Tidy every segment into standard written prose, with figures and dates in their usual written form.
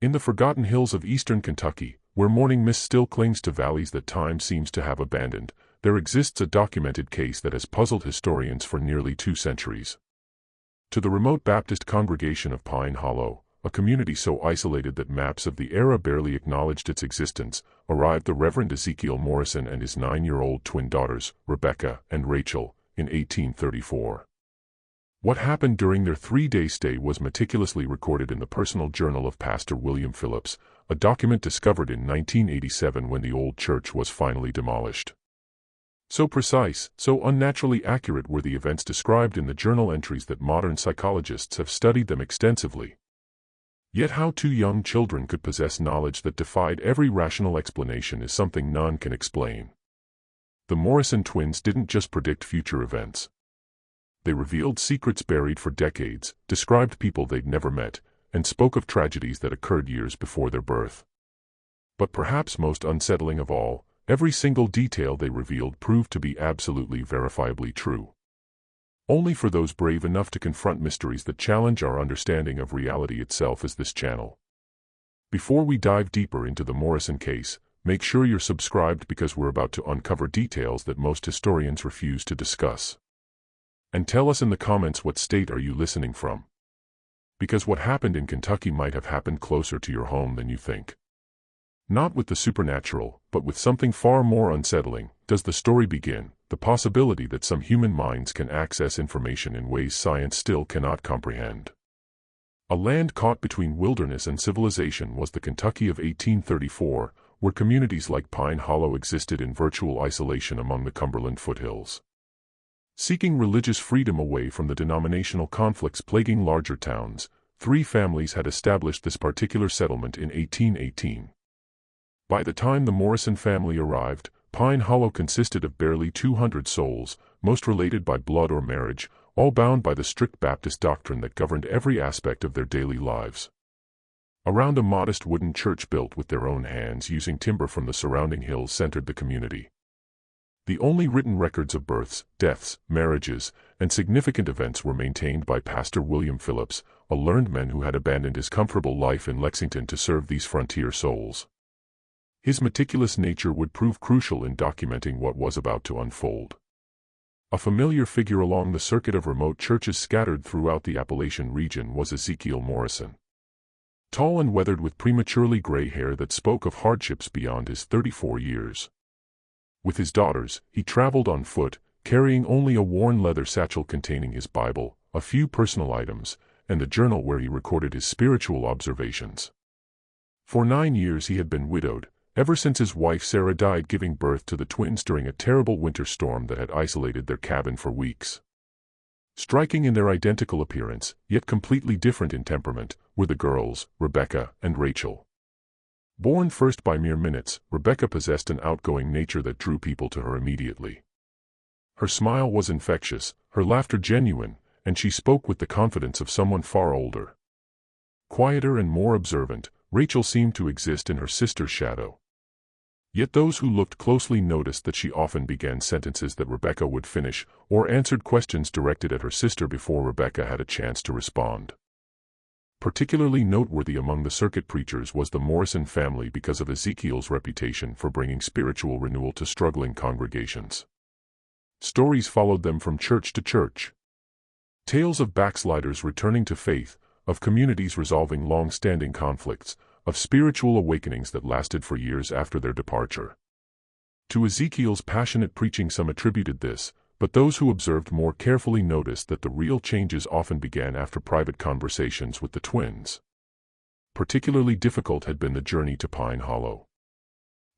In the forgotten hills of eastern Kentucky, where morning mist still clings to valleys that time seems to have abandoned, there exists a documented case that has puzzled historians for nearly 2 centuries. To the remote Baptist congregation of Pine Hollow, a community so isolated that maps of the era barely acknowledged its existence, arrived the Reverend Ezekiel Morrison and his 9-year-old twin daughters, Rebecca and Rachel, in 1834. What happened during their 3-day stay was meticulously recorded in the personal journal of Pastor William Phillips, a document discovered in 1987 when the old church was finally demolished. So precise, so unnaturally accurate were the events described in the journal entries that modern psychologists have studied them extensively. Yet how 2 young children could possess knowledge that defied every rational explanation is something none can explain. The Morrison twins didn't just predict future events. They revealed secrets buried for decades, described people they'd never met, and spoke of tragedies that occurred years before their birth. But perhaps most unsettling of all, every single detail they revealed proved to be absolutely verifiably true. Only for those brave enough to confront mysteries that challenge our understanding of reality itself is this channel. Before we dive deeper into the Morrison case, make sure you're subscribed because we're about to uncover details that most historians refuse to discuss. And tell us in the comments what state are you listening from. Because what happened in Kentucky might have happened closer to your home than you think. Not with the supernatural, but with something far more unsettling, does the story begin, the possibility that some human minds can access information in ways science still cannot comprehend. A land caught between wilderness and civilization was the Kentucky of 1834, where communities like Pine Hollow existed in virtual isolation among the Cumberland foothills. Seeking religious freedom away from the denominational conflicts plaguing larger towns, 3 families had established this particular settlement in 1818. By the time the Morrison family arrived, Pine Hollow consisted of barely 200 souls, most related by blood or marriage, all bound by the strict Baptist doctrine that governed every aspect of their daily lives. Around a modest wooden church built with their own hands using timber from the surrounding hills centered the community. The only written records of births, deaths, marriages, and significant events were maintained by Pastor William Phillips, a learned man who had abandoned his comfortable life in Lexington to serve these frontier souls. His meticulous nature would prove crucial in documenting what was about to unfold. A familiar figure along the circuit of remote churches scattered throughout the Appalachian region was Ezekiel Morrison. Tall and weathered with prematurely gray hair that spoke of hardships beyond his 34 years. With his daughters, he traveled on foot, carrying only a worn leather satchel containing his Bible, a few personal items, and the journal where he recorded his spiritual observations. For 9 years he had been widowed, ever since his wife Sarah died giving birth to the twins during a terrible winter storm that had isolated their cabin for weeks. Striking in their identical appearance, yet completely different in temperament, were the girls, Rebecca and Rachel. Born first by mere minutes, Rebecca possessed an outgoing nature that drew people to her immediately. Her smile was infectious, her laughter genuine, and she spoke with the confidence of someone far older. Quieter and more observant, Rachel seemed to exist in her sister's shadow. Yet those who looked closely noticed that she often began sentences that Rebecca would finish, or answered questions directed at her sister before Rebecca had a chance to respond. Particularly noteworthy among the circuit preachers was the Morrison family because of Ezekiel's reputation for bringing spiritual renewal to struggling congregations. Stories followed them from church to church. Tales of backsliders returning to faith, of communities resolving long-standing conflicts, of spiritual awakenings that lasted for years after their departure. To Ezekiel's passionate preaching some attributed this, but those who observed more carefully noticed that the real changes often began after private conversations with the twins. Particularly difficult had been the journey to Pine Hollow.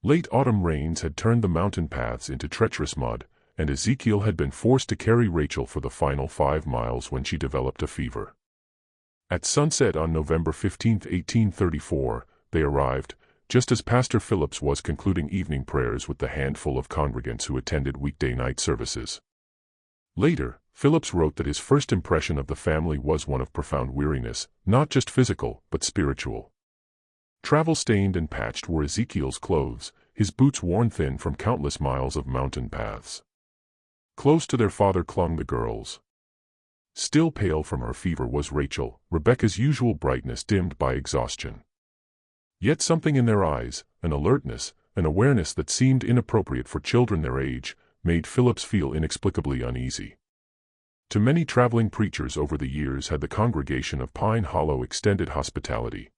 Late autumn rains had turned the mountain paths into treacherous mud, and Ezekiel had been forced to carry Rachel for the final 5 miles when she developed a fever. At sunset on November 15, 1834, they arrived, just as Pastor Phillips was concluding evening prayers with the handful of congregants who attended weekday night services. Later, Phillips wrote that his first impression of the family was one of profound weariness, not just physical, but spiritual. Travel-stained and patched were Ezekiel's clothes, his boots worn thin from countless miles of mountain paths. Close to their father clung the girls. Still pale from her fever was Rachel, Rebecca's usual brightness dimmed by exhaustion. Yet something in their eyes, an alertness, an awareness that seemed inappropriate for children their age, made Phillips feel inexplicably uneasy. To many traveling preachers over the years had the congregation of Pine Hollow extended hospitality.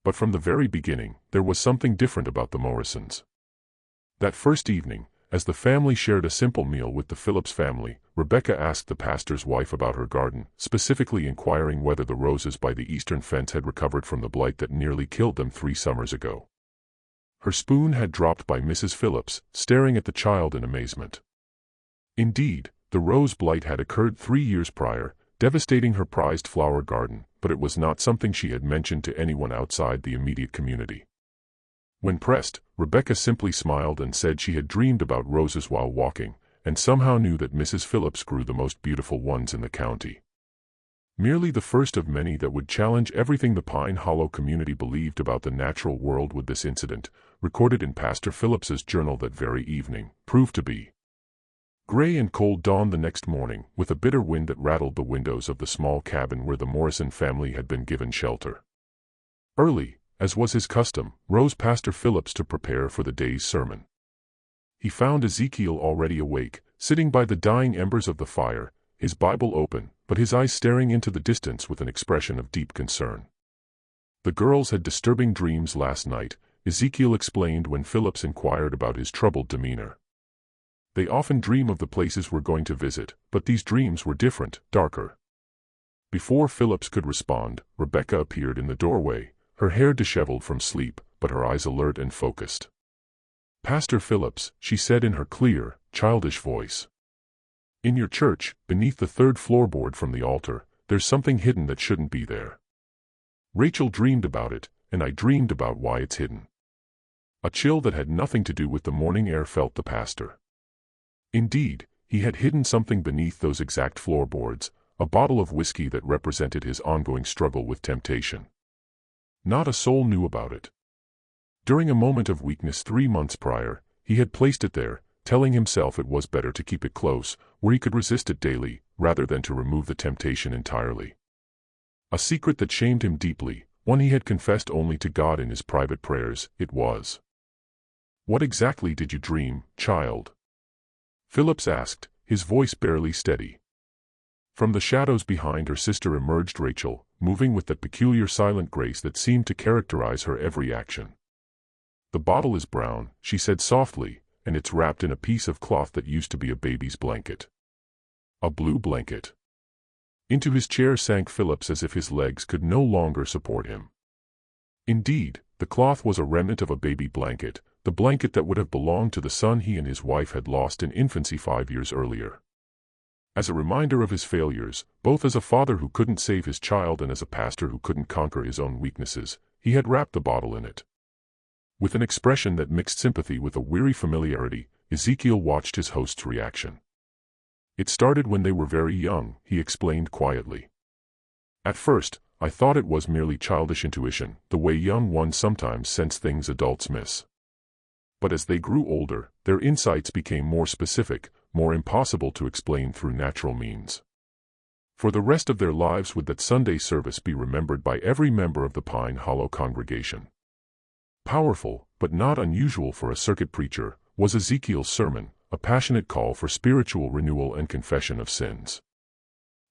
But from the very beginning, there was something different about the Morrisons. That first evening, as the family shared a simple meal with the Phillips family, Rebecca asked the pastor's wife about her garden, specifically inquiring whether the roses by the eastern fence had recovered from the blight that nearly killed them 3 summers ago. Her spoon had dropped by Mrs. Phillips, staring at the child in amazement. Indeed, the rose blight had occurred 3 years prior, devastating her prized flower garden, but it was not something she had mentioned to anyone outside the immediate community. When pressed, Rebecca simply smiled and said she had dreamed about roses while walking, and somehow knew that Mrs. Phillips grew the most beautiful ones in the county. Merely the first of many that would challenge everything the Pine Hollow community believed about the natural world would this incident, recorded in Pastor Phillips's journal that very evening, proved to be. Gray and cold dawned the next morning, with a bitter wind that rattled the windows of the small cabin where the Morrison family had been given shelter. Early, as was his custom, rose Pastor Phillips to prepare for the day's sermon. He found Ezekiel already awake, sitting by the dying embers of the fire, his Bible open, but his eyes staring into the distance with an expression of deep concern. "The girls had disturbing dreams last night," Ezekiel explained when Phillips inquired about his troubled demeanor. "They often dream of the places we're going to visit, but these dreams were different, darker." Before Phillips could respond, Rebecca appeared in the doorway, her hair disheveled from sleep, but her eyes alert and focused. "Pastor Phillips," she said in her clear, childish voice. "In your church, beneath the 3rd floorboard from the altar, there's something hidden that shouldn't be there. Rachel dreamed about it, and I dreamed about why it's hidden." A chill that had nothing to do with the morning air felt the pastor. Indeed, he had hidden something beneath those exact floorboards, a bottle of whiskey that represented his ongoing struggle with temptation. Not a soul knew about it. During a moment of weakness 3 months prior, he had placed it there, telling himself it was better to keep it close, where he could resist it daily, rather than to remove the temptation entirely. A secret that shamed him deeply, one he had confessed only to God in his private prayers, it was. "What exactly did you dream, child?" Phillips asked, his voice barely steady. From the shadows behind her sister emerged Rachel, moving with that peculiar silent grace that seemed to characterize her every action. "The bottle is brown," she said softly, "and it's wrapped in a piece of cloth that used to be a baby's blanket." A blue blanket. Into his chair sank Phillips as if his legs could no longer support him. Indeed, the cloth was a remnant of a baby blanket, the blanket that would have belonged to the son he and his wife had lost in infancy 5 years earlier. As a reminder of his failures, both as a father who couldn't save his child and as a pastor who couldn't conquer his own weaknesses, he had wrapped the bottle in it. With an expression that mixed sympathy with a weary familiarity, Ezekiel watched his host's reaction. "It started when they were very young," he explained quietly. "At first, I thought it was merely childish intuition, the way young ones sometimes sense things adults miss. But as they grew older, their insights became more specific, more impossible to explain through natural means. For the rest of their lives would that Sunday service be remembered by every member of the Pine Hollow congregation." Powerful, but not unusual for a circuit preacher, was Ezekiel's sermon, a passionate call for spiritual renewal and confession of sins.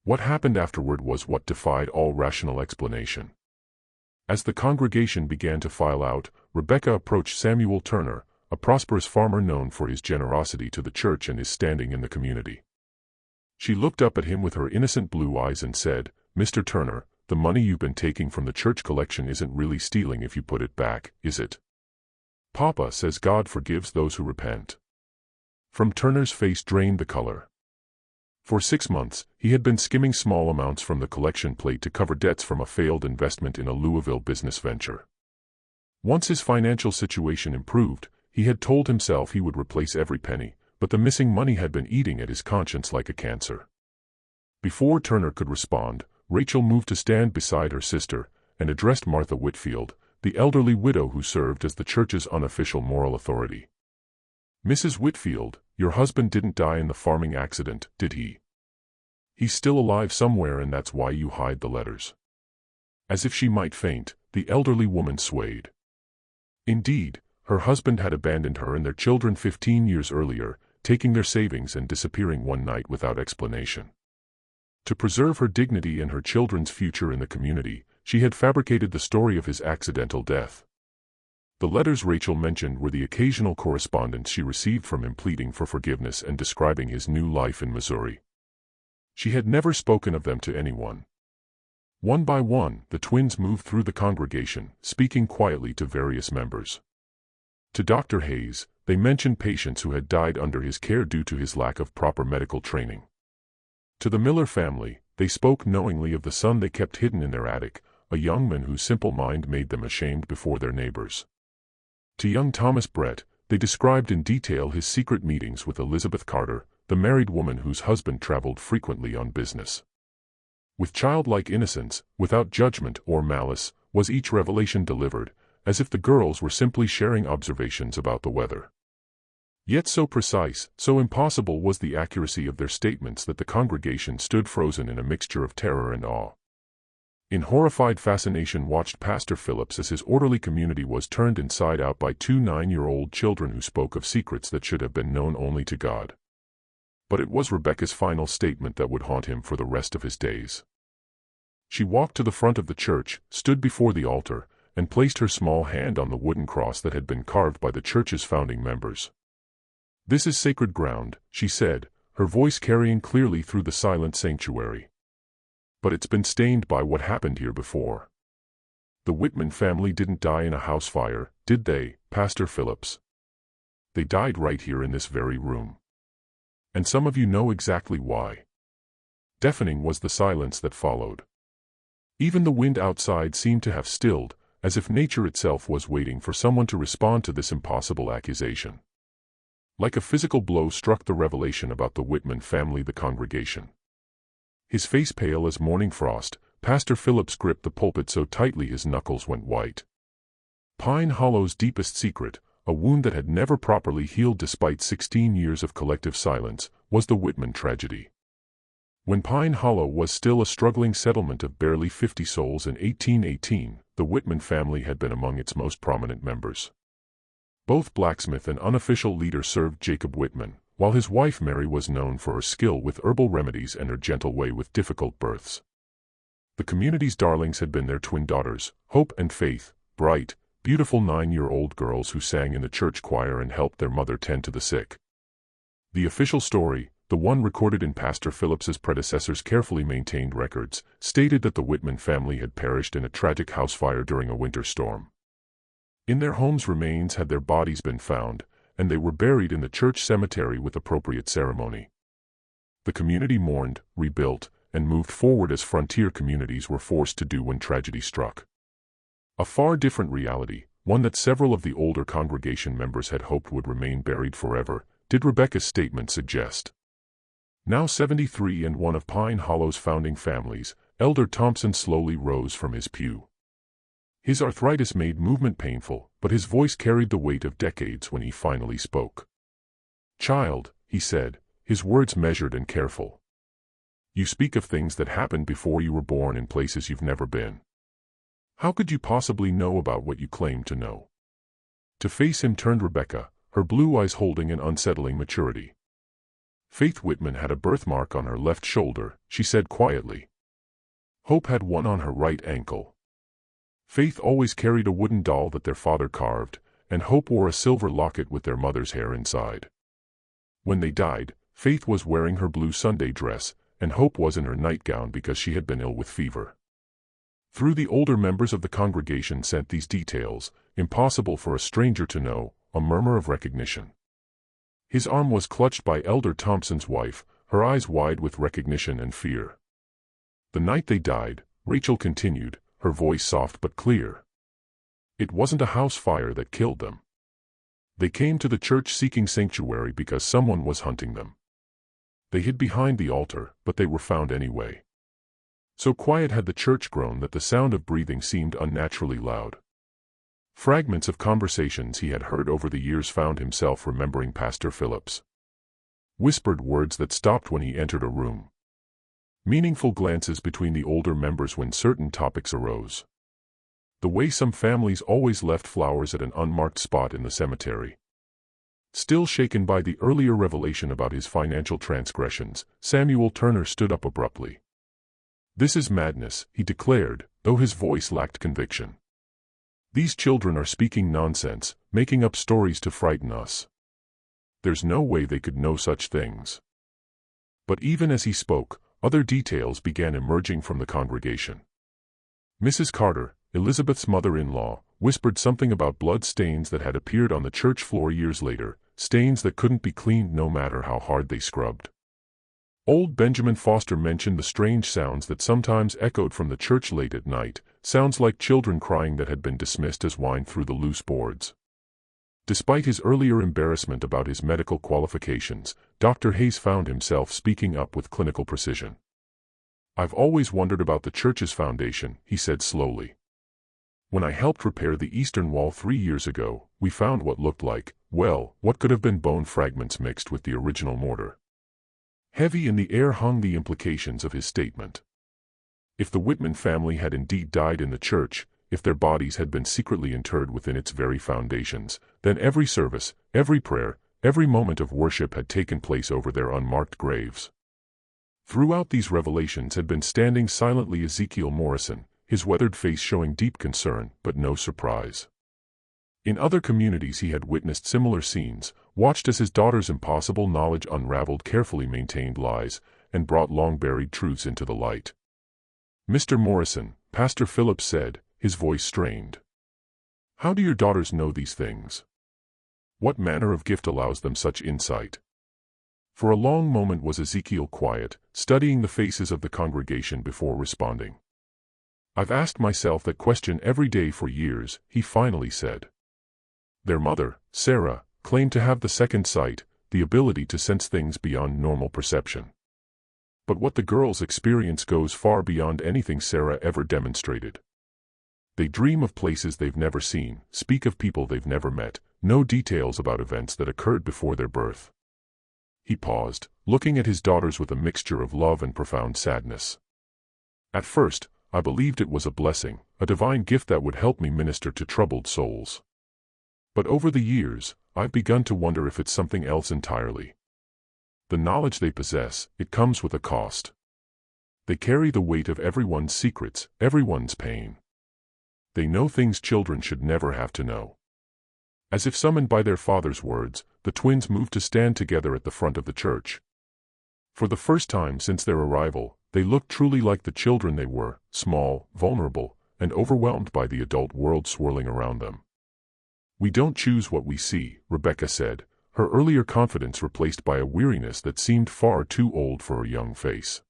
What happened afterward was what defied all rational explanation. As the congregation began to file out, Rebecca approached Samuel Turner, a prosperous farmer known for his generosity to the church and his standing in the community. She looked up at him with her innocent blue eyes and said, "Mr. Turner, the money you've been taking from the church collection isn't really stealing if you put it back, is it? Papa says God forgives those who repent." From Turner's face drained the color. For 6 months, he had been skimming small amounts from the collection plate to cover debts from a failed investment in a Louisville business venture. Once his financial situation improved, he had told himself he would replace every penny, but the missing money had been eating at his conscience like a cancer. Before Turner could respond, Rachel moved to stand beside her sister, and addressed Martha Whitfield, the elderly widow who served as the church's unofficial moral authority. "Mrs. Whitfield, your husband didn't die in the farming accident, did he? He's still alive somewhere and that's why you hide the letters." As if she might faint, the elderly woman swayed. Indeed, her husband had abandoned her and their children 15 years earlier, taking their savings and disappearing one night without explanation. To preserve her dignity and her children's future in the community, she had fabricated the story of his accidental death. The letters Rachel mentioned were the occasional correspondence she received from him pleading for forgiveness and describing his new life in Missouri. She had never spoken of them to anyone. One by one, the twins moved through the congregation, speaking quietly to various members. To Dr. Hayes, they mentioned patients who had died under his care due to his lack of proper medical training. To the Miller family, they spoke knowingly of the son they kept hidden in their attic, a young man whose simple mind made them ashamed before their neighbors. To young Thomas Brett, they described in detail his secret meetings with Elizabeth Carter, the married woman whose husband traveled frequently on business. With childlike innocence, without judgment or malice, was each revelation delivered, as if the girls were simply sharing observations about the weather. Yet so precise, so impossible was the accuracy of their statements that the congregation stood frozen in a mixture of terror and awe. In horrified fascination watched Pastor Phillips as his orderly community was turned inside out by two 9-year-old children who spoke of secrets that should have been known only to God. But it was Rebecca's final statement that would haunt him for the rest of his days. She walked to the front of the church, stood before the altar, and placed her small hand on the wooden cross that had been carved by the church's founding members. "This is sacred ground," she said, her voice carrying clearly through the silent sanctuary. "But it's been stained by what happened here before. The Whitman family didn't die in a house fire, did they, Pastor Phillips? They died right here in this very room. And some of you know exactly why." Deafening was the silence that followed. Even the wind outside seemed to have stilled, as if nature itself was waiting for someone to respond to this impossible accusation. Like a physical blow struck the revelation about the Whitman family the congregation. His face pale as morning frost, Pastor Phillips gripped the pulpit so tightly his knuckles went white. Pine Hollow's deepest secret, a wound that had never properly healed despite 16 years of collective silence, was the Whitman tragedy. When Pine Hollow was still a struggling settlement of barely 50 souls in 1818, the Whitman family had been among its most prominent members. Both blacksmith and unofficial leader served Jacob Whitman, while his wife Mary was known for her skill with herbal remedies and her gentle way with difficult births. The community's darlings had been their twin daughters, Hope and Faith, bright, beautiful 9-year-old girls who sang in the church choir and helped their mother tend to the sick. The official story, the one recorded in Pastor Phillips's predecessor's carefully maintained records, stated that the Whitman family had perished in a tragic house fire during a winter storm. In their homes remains had their bodies been found, and they were buried in the church cemetery with appropriate ceremony. The community mourned, rebuilt, and moved forward as frontier communities were forced to do when tragedy struck. A far different reality, one that several of the older congregation members had hoped would remain buried forever, did Rebecca's statement suggest. Now 73 and one of Pine Hollow's founding families, Elder Thompson slowly rose from his pew. His arthritis made movement painful, but his voice carried the weight of decades when he finally spoke. "Child," he said, his words measured and careful. "You speak of things that happened before you were born in places you've never been. How could you possibly know about what you claim to know?" To face him turned Rebecca, her blue eyes holding an unsettling maturity. "Faith Whitman had a birthmark on her left shoulder," she said quietly. "Hope had one on her right ankle. Faith always carried a wooden doll that their father carved, and Hope wore a silver locket with their mother's hair inside. When they died, Faith was wearing her blue Sunday dress, and Hope was in her nightgown because she had been ill with fever." Through the older members of the congregation sent these details, impossible for a stranger to know, a murmur of recognition. His arm was clutched by Elder Thompson's wife, her eyes wide with recognition and fear. "The night they died," Rachel continued, her voice soft but clear. "It wasn't a house fire that killed them. They came to the church seeking sanctuary because someone was hunting them. They hid behind the altar, but they were found anyway." So quiet had the church grown that the sound of breathing seemed unnaturally loud. Fragments of conversations he had heard over the years found himself remembering Pastor Phillips. Whispered words that stopped when he entered a room. Meaningful glances between the older members when certain topics arose. The way some families always left flowers at an unmarked spot in the cemetery. Still shaken by the earlier revelation about his financial transgressions, Samuel Turner stood up abruptly. "This is madness," he declared, though his voice lacked conviction. "These children are speaking nonsense, making up stories to frighten us. There's no way they could know such things." But even as he spoke, other details began emerging from the congregation. Mrs. Carter, Elizabeth's mother-in-law, whispered something about blood stains that had appeared on the church floor years later, stains that couldn't be cleaned no matter how hard they scrubbed. Old Benjamin Foster mentioned the strange sounds that sometimes echoed from the church late at night, sounds like children crying that had been dismissed as whined through the loose boards. Despite his earlier embarrassment about his medical qualifications, Dr. Hayes found himself speaking up with clinical precision. "I've always wondered about the church's foundation," he said slowly. "When I helped repair the eastern wall 3 years ago, we found what looked like, well, what could have been bone fragments mixed with the original mortar." Heavy in the air hung the implications of his statement. If the Whitman family had indeed died in the church, if their bodies had been secretly interred within its very foundations, then every service, every prayer, every moment of worship had taken place over their unmarked graves. Throughout these revelations had been standing silently Ezekiel Morrison, his weathered face showing deep concern, but no surprise. In other communities he had witnessed similar scenes, watched as his daughter's impossible knowledge unraveled carefully maintained lies, and brought long-buried truths into the light. "Mr. Morrison," Pastor Phillips said, his voice strained. "How do your daughters know these things? What manner of gift allows them such insight?" For a long moment was Ezekiel quiet, studying the faces of the congregation before responding. "I've asked myself that question every day for years," he finally said. "Their mother, Sarah, claimed to have the second sight, the ability to sense things beyond normal perception. But what the girls experience goes far beyond anything Sarah ever demonstrated. They dream of places they've never seen, speak of people they've never met, know details about events that occurred before their birth." He paused, looking at his daughters with a mixture of love and profound sadness. "At first, I believed it was a blessing, a divine gift that would help me minister to troubled souls. But over the years, I've begun to wonder if it's something else entirely. The knowledge they possess, it comes with a cost. They carry the weight of everyone's secrets, everyone's pain. They know things children should never have to know." As if summoned by their father's words, the twins moved to stand together at the front of the church. For the first time since their arrival, they looked truly like the children they were, small, vulnerable, and overwhelmed by the adult world swirling around them. "We don't choose what we see," Rebecca said, her earlier confidence replaced by a weariness that seemed far too old for her young face.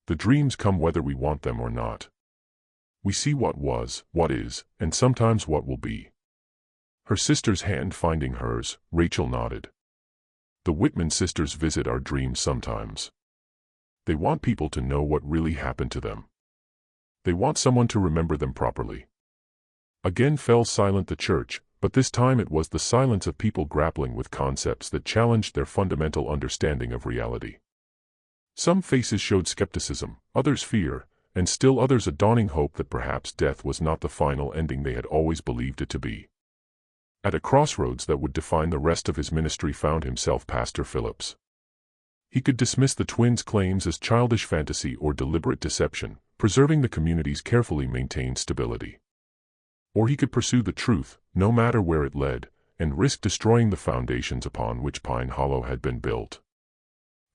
"The dreams come whether we want them or not. We see what was, what is, and sometimes what will be." Her sister's hand finding hers, Rachel nodded. "The Whitman sisters visit our dreams sometimes. They want people to know what really happened to them. They want someone to remember them properly." Again fell silent the church, but this time it was the silence of people grappling with concepts that challenged their fundamental understanding of reality. Some faces showed skepticism, others fear, and still others a dawning hope that perhaps death was not the final ending they had always believed it to be. At a crossroads that would define the rest of his ministry found himself Pastor Phillips. He could dismiss the twins' claims as childish fantasy or deliberate deception, preserving the community's carefully maintained stability. Or he could pursue the truth, no matter where it led, and risk destroying the foundations upon which Pine Hollow had been built.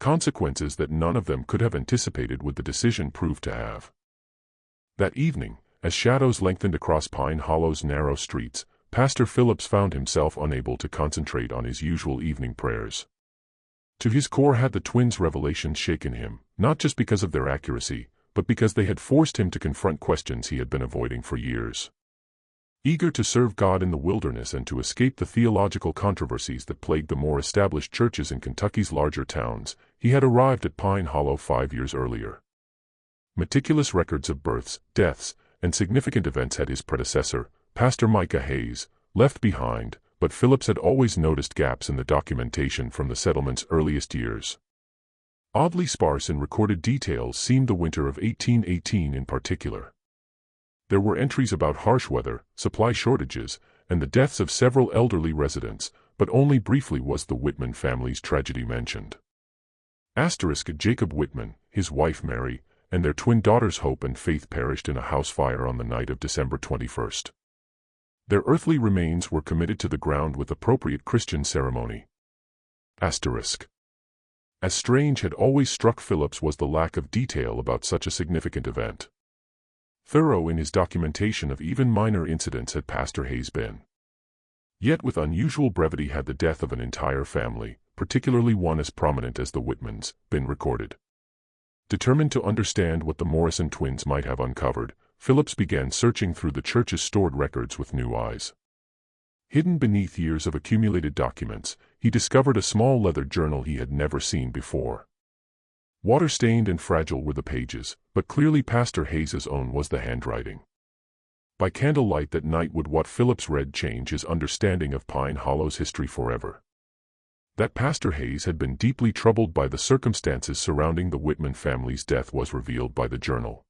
Consequences that none of them could have anticipated would the decision prove to have. That evening, as shadows lengthened across Pine Hollow's narrow streets, Pastor Phillips found himself unable to concentrate on his usual evening prayers. To his core had the twins' revelations shaken him, not just because of their accuracy, but because they had forced him to confront questions he had been avoiding for years. Eager to serve God in the wilderness and to escape the theological controversies that plagued the more established churches in Kentucky's larger towns, he had arrived at Pine Hollow 5 years earlier. Meticulous records of births, deaths, and significant events had his predecessor, Pastor Micah Hayes, left behind, but Phillips had always noticed gaps in the documentation from the settlement's earliest years. Oddly sparse in recorded details seemed the winter of 1818 in particular. There were entries about harsh weather, supply shortages, and the deaths of several elderly residents, but only briefly was the Whitman family's tragedy mentioned. Jacob Whitman, his wife Mary, and their twin daughters Hope and Faith perished in a house fire on the night of December 21st. Their earthly remains were committed to the ground with appropriate Christian ceremony. As strange had always struck Phillips was the lack of detail about such a significant event. Thorough in his documentation of even minor incidents had Pastor Hayes been. Yet with unusual brevity had the death of an entire family, particularly one as prominent as the Whitmans, been recorded. Determined to understand what the Morrison twins might have uncovered, Phillips began searching through the church's stored records with new eyes. Hidden beneath years of accumulated documents, he discovered a small leather journal he had never seen before. Water-stained and fragile were the pages, but clearly Pastor Hayes's own was the handwriting. By candlelight that night would what Phillips read change his understanding of Pine Hollow's history forever. That Pastor Hayes had been deeply troubled by the circumstances surrounding the Whitman family's death was revealed by the journal.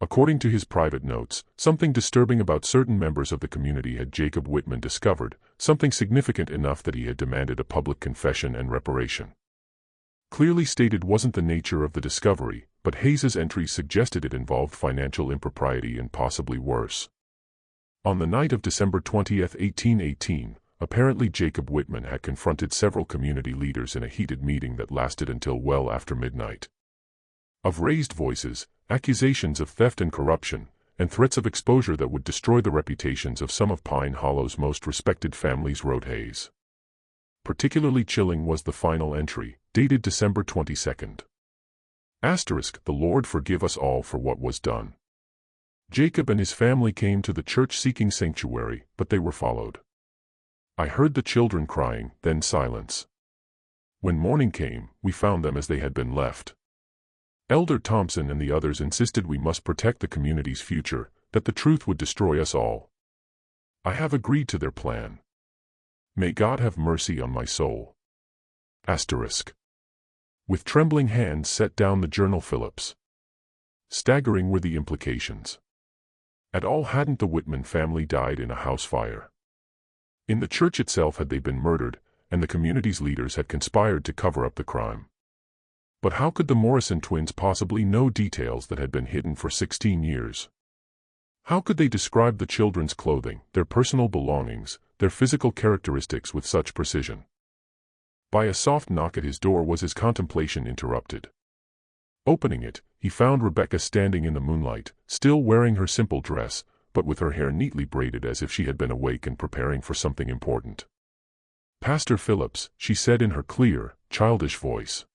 According to his private notes, something disturbing about certain members of the community had Jacob Whitman discovered, something significant enough that he had demanded a public confession and reparation. Clearly stated wasn't the nature of the discovery, but Hayes's entries suggested it involved financial impropriety and possibly worse. On the night of December 20, 1818, apparently Jacob Whitman had confronted several community leaders in a heated meeting that lasted until well after midnight. Of raised voices, accusations of theft and corruption, and threats of exposure that would destroy the reputations of some of Pine Hollow's most respected families, wrote Hayes. Particularly chilling was the final entry, dated December 22nd. The Lord forgive us all for what was done. Jacob and his family came to the church seeking sanctuary, but they were followed. I heard the children crying, then silence. When morning came, we found them as they had been left. Elder Thompson and the others insisted we must protect the community's future, that the truth would destroy us all. I have agreed to their plan. May God have mercy on my soul. With trembling hands set down the journal Phillips. Staggering were the implications. At all hadn't the Whitman family died in a house fire? In the church itself had they been murdered, and the community's leaders had conspired to cover up the crime. But how could the Morrison twins possibly know details that had been hidden for 16 years? How could they describe the children's clothing, their personal belongings, their physical characteristics with such precision? By a soft knock at his door was his contemplation interrupted. Opening it, he found Rebecca standing in the moonlight, still wearing her simple dress, but with her hair neatly braided as if she had been awake and preparing for something important. Pastor Phillips, she said in her clear, childish voice.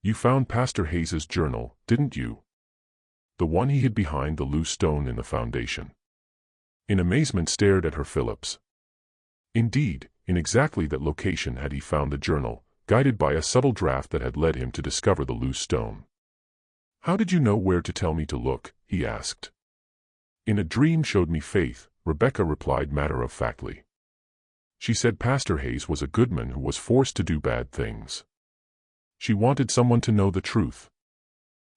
You found Pastor Hayes's journal, didn't you? The one he hid behind the loose stone in the foundation. In amazement stared at her Phillips. Indeed, in exactly that location had he found the journal, guided by a subtle draft that had led him to discover the loose stone. How did you know where to tell me to look? He asked. In a dream showed me Faith, Rebecca replied matter-of-factly. She said Pastor Hayes was a good man who was forced to do bad things. She wanted someone to know the truth.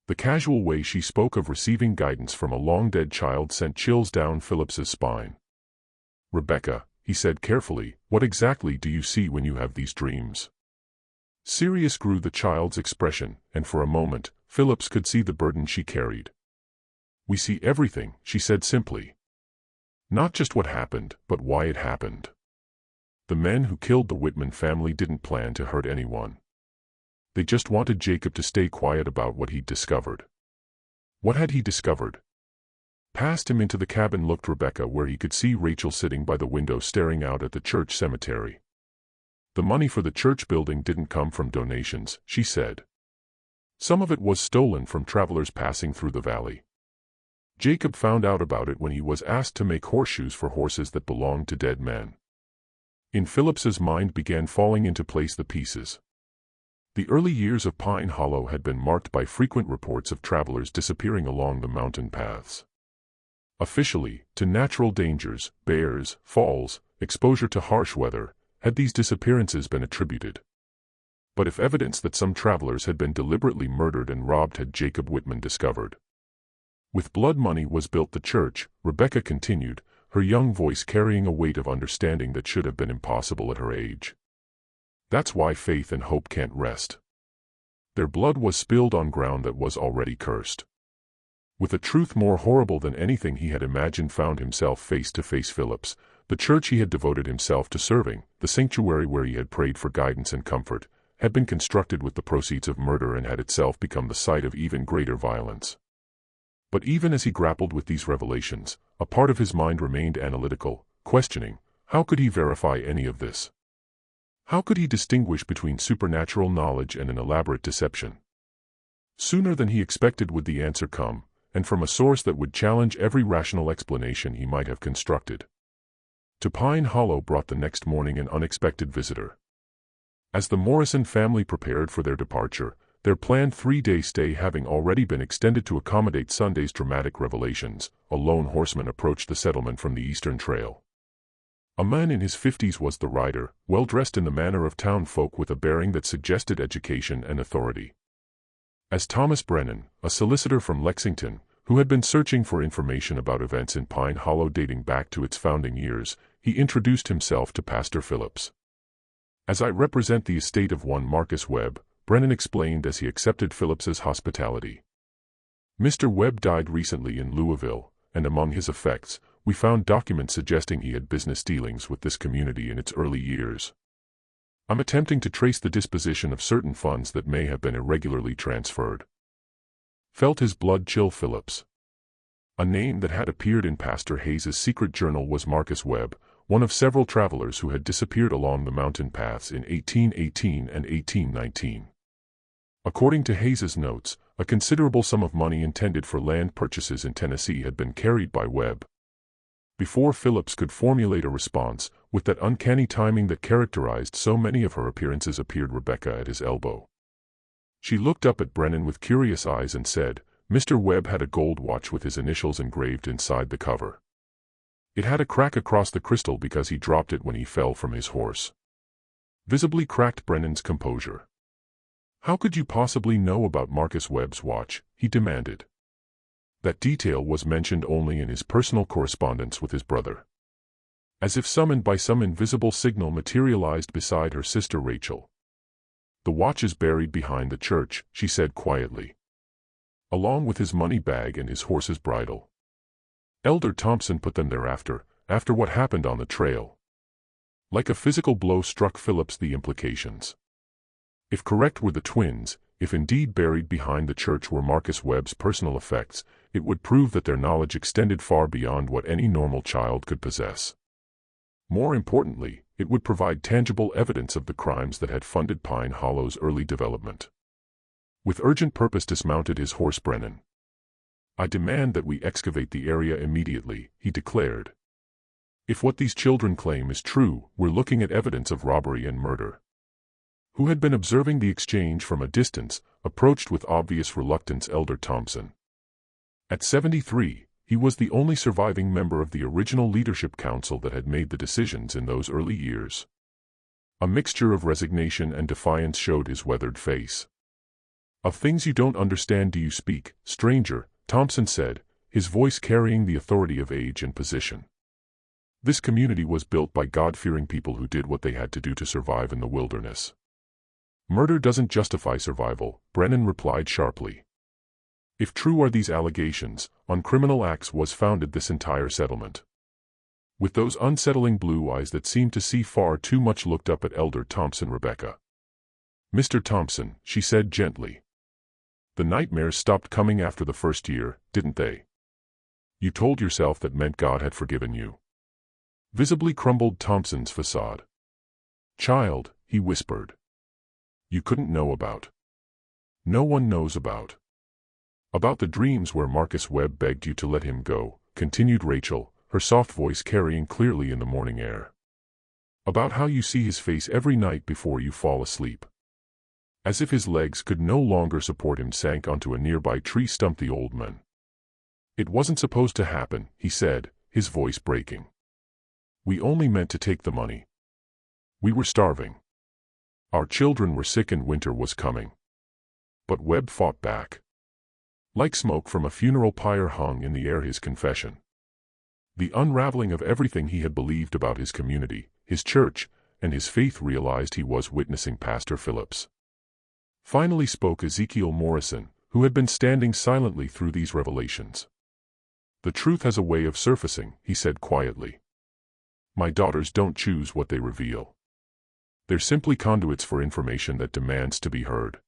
The casual way she spoke of receiving guidance from a long-dead child sent chills down Phillips's spine. Rebecca, he said carefully, what exactly do you see when you have these dreams? Serious grew the child's expression, and for a moment, Phillips could see the burden she carried. We see everything, she said simply. Not just what happened, but why it happened. The men who killed the Whitman family didn't plan to hurt anyone. They just wanted Jacob to stay quiet about what he'd discovered. What had he discovered? Past him into the cabin looked Rebecca, where he could see Rachel sitting by the window staring out at the church cemetery. The money for the church building didn't come from donations, she said. Some of it was stolen from travelers passing through the valley. Jacob found out about it when he was asked to make horseshoes for horses that belonged to dead men. In Phillips's mind began falling into place the pieces. The early years of Pine Hollow had been marked by frequent reports of travelers disappearing along the mountain paths. Officially, to natural dangers, bears, falls, exposure to harsh weather, had these disappearances been attributed. But if evidence that some travelers had been deliberately murdered and robbed had Jacob Whitman discovered? With blood money was built the church, Rebecca continued, her young voice carrying a weight of understanding that should have been impossible at her age. That's why faith and hope can't rest. Their blood was spilled on ground that was already cursed. With a truth more horrible than anything he had imagined found himself face to face Phillips, the church he had devoted himself to serving, the sanctuary where he had prayed for guidance and comfort, had been constructed with the proceeds of murder and had itself become the site of even greater violence. But even as he grappled with these revelations, a part of his mind remained analytical, questioning, how could he verify any of this? How could he distinguish between supernatural knowledge and an elaborate deception? Sooner than he expected would the answer come, and from a source that would challenge every rational explanation he might have constructed. To Pine Hollow brought the next morning an unexpected visitor. As the Morrison family prepared for their departure, their planned 3-day stay having already been extended to accommodate Sunday's dramatic revelations, a lone horseman approached the settlement from the Eastern Trail. A man in his 50s was the rider, well-dressed in the manner of town folk with a bearing that suggested education and authority. As Thomas Brennan, a solicitor from Lexington, who had been searching for information about events in Pine Hollow dating back to its founding years, he introduced himself to Pastor Phillips. As I represent the estate of one Marcus Webb, Brennan explained as he accepted Phillips's hospitality. Mr. Webb died recently in Louisville, and among his effects, we found documents suggesting he had business dealings with this community in its early years. I'm attempting to trace the disposition of certain funds that may have been irregularly transferred. Felt his blood chill Phillips. A name that had appeared in Pastor Hayes's secret journal was Marcus Webb, one of several travelers who had disappeared along the mountain paths in 1818 and 1819. According to Hayes's notes, a considerable sum of money intended for land purchases in Tennessee had been carried by Webb. Before Phillips could formulate a response, with that uncanny timing that characterized so many of her appearances appeared Rebecca at his elbow. She looked up at Brennan with curious eyes and said, Mr. Webb had a gold watch with his initials engraved inside the cover. It had a crack across the crystal because he dropped it when he fell from his horse. Visibly cracked Brennan's composure. How could you possibly know about Marcus Webb's watch? He demanded. That detail was mentioned only in his personal correspondence with his brother. As if summoned by some invisible signal materialized beside her sister Rachel. The watch is buried behind the church, she said quietly. Along with his money bag and his horse's bridle. Elder Thompson put them there after what happened on the trail. Like a physical blow struck Phillips the implications. If correct were the twins, if indeed buried behind the church were Marcus Webb's personal effects, it would prove that their knowledge extended far beyond what any normal child could possess. More importantly, it would provide tangible evidence of the crimes that had funded Pine Hollow's early development. With urgent purpose dismounted his horse Brennan. I demand that we excavate the area immediately, he declared. If what these children claim is true, we're looking at evidence of robbery and murder. Who had been observing the exchange from a distance, approached with obvious reluctance Elder Thompson. At 73, he was the only surviving member of the original leadership council that had made the decisions in those early years. A mixture of resignation and defiance showed his weathered face. Of things you don't understand do you speak, stranger, Thompson said, his voice carrying the authority of age and position. This community was built by God-fearing people who did what they had to do to survive in the wilderness. Murder doesn't justify survival, Brennan replied sharply. If true are these allegations, on criminal acts was founded this entire settlement. With those unsettling blue eyes that seemed to see far too much looked up at Elder Thompson Rebecca. Mr. Thompson, she said gently. The nightmares stopped coming after the first year, didn't they? You told yourself that meant God had forgiven you. Visibly crumbled Thompson's facade. Child, he whispered. You couldn't know about. No one knows about. About the dreams where Marcus Webb begged you to let him go, continued Rachel, her soft voice carrying clearly in the morning air. About how you see his face every night before you fall asleep. As if his legs could no longer support him sank onto a nearby tree stump the old man. It wasn't supposed to happen, he said, his voice breaking. We only meant to take the money. We were starving. Our children were sick and winter was coming. But Webb fought back. Like smoke from a funeral pyre hung in the air his confession. The unraveling of everything he had believed about his community, his church, and his faith realized he was witnessing Pastor Phillips. Finally spoke Ezekiel Morrison, who had been standing silently through these revelations. The truth has a way of surfacing, he said quietly. My daughters don't choose what they reveal. They're simply conduits for information that demands to be heard.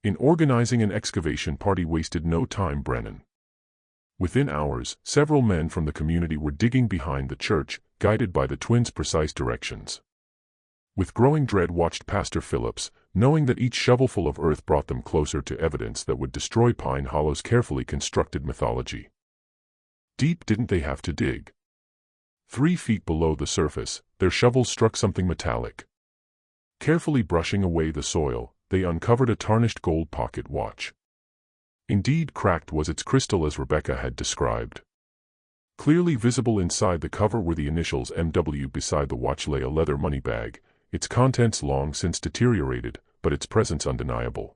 In organizing an excavation party wasted no time, Brennan. Within hours, several men from the community were digging behind the church, guided by the twins' precise directions. With growing dread watched Pastor Phillips, knowing that each shovelful of earth brought them closer to evidence that would destroy Pine Hollow's carefully constructed mythology. Deep didn't they have to dig? 3 feet below the surface, their shovels struck something metallic. Carefully brushing away the soil, they uncovered a tarnished gold pocket watch. Indeed, cracked was its crystal as Rebecca had described. Clearly visible inside the cover were the initials MW. Beside the watch lay a leather money bag, its contents long since deteriorated, but its presence undeniable.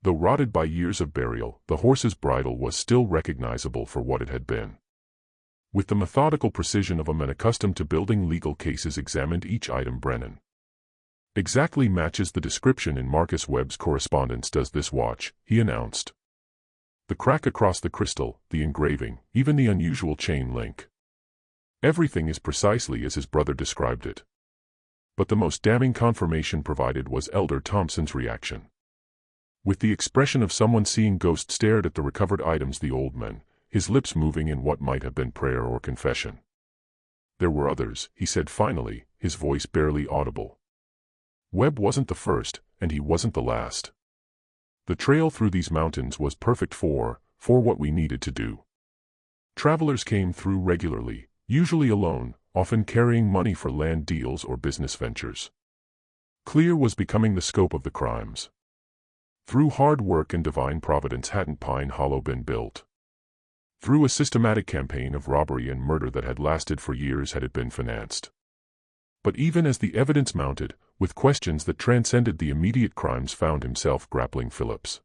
Though rotted by years of burial, the horse's bridle was still recognizable for what it had been. With the methodical precision of a man accustomed to building legal cases, examined each item. Brennan exactly matches the description in Marcus Webb's correspondence. Does this watch, he announced. The crack across the crystal, the engraving, even the unusual chain link. Everything is precisely as his brother described it. But the most damning confirmation provided was Elder Thompson's reaction. With the expression of someone seeing ghosts, stared at the recovered items. The old man, his lips moving in what might have been prayer or confession. There were others, he said finally, his voice barely audible. Webb wasn't the first, and he wasn't the last. The trail through these mountains was perfect for what we needed to do. Travelers came through regularly, usually alone, often carrying money for land deals or business ventures. Clear was becoming the scope of the crimes. Through hard work and divine providence hadn't Pine Hollow been built. Through a systematic campaign of robbery and murder that had lasted for years had it been financed. But even as the evidence mounted, with questions that transcended the immediate crimes, found himself grappling Phillips.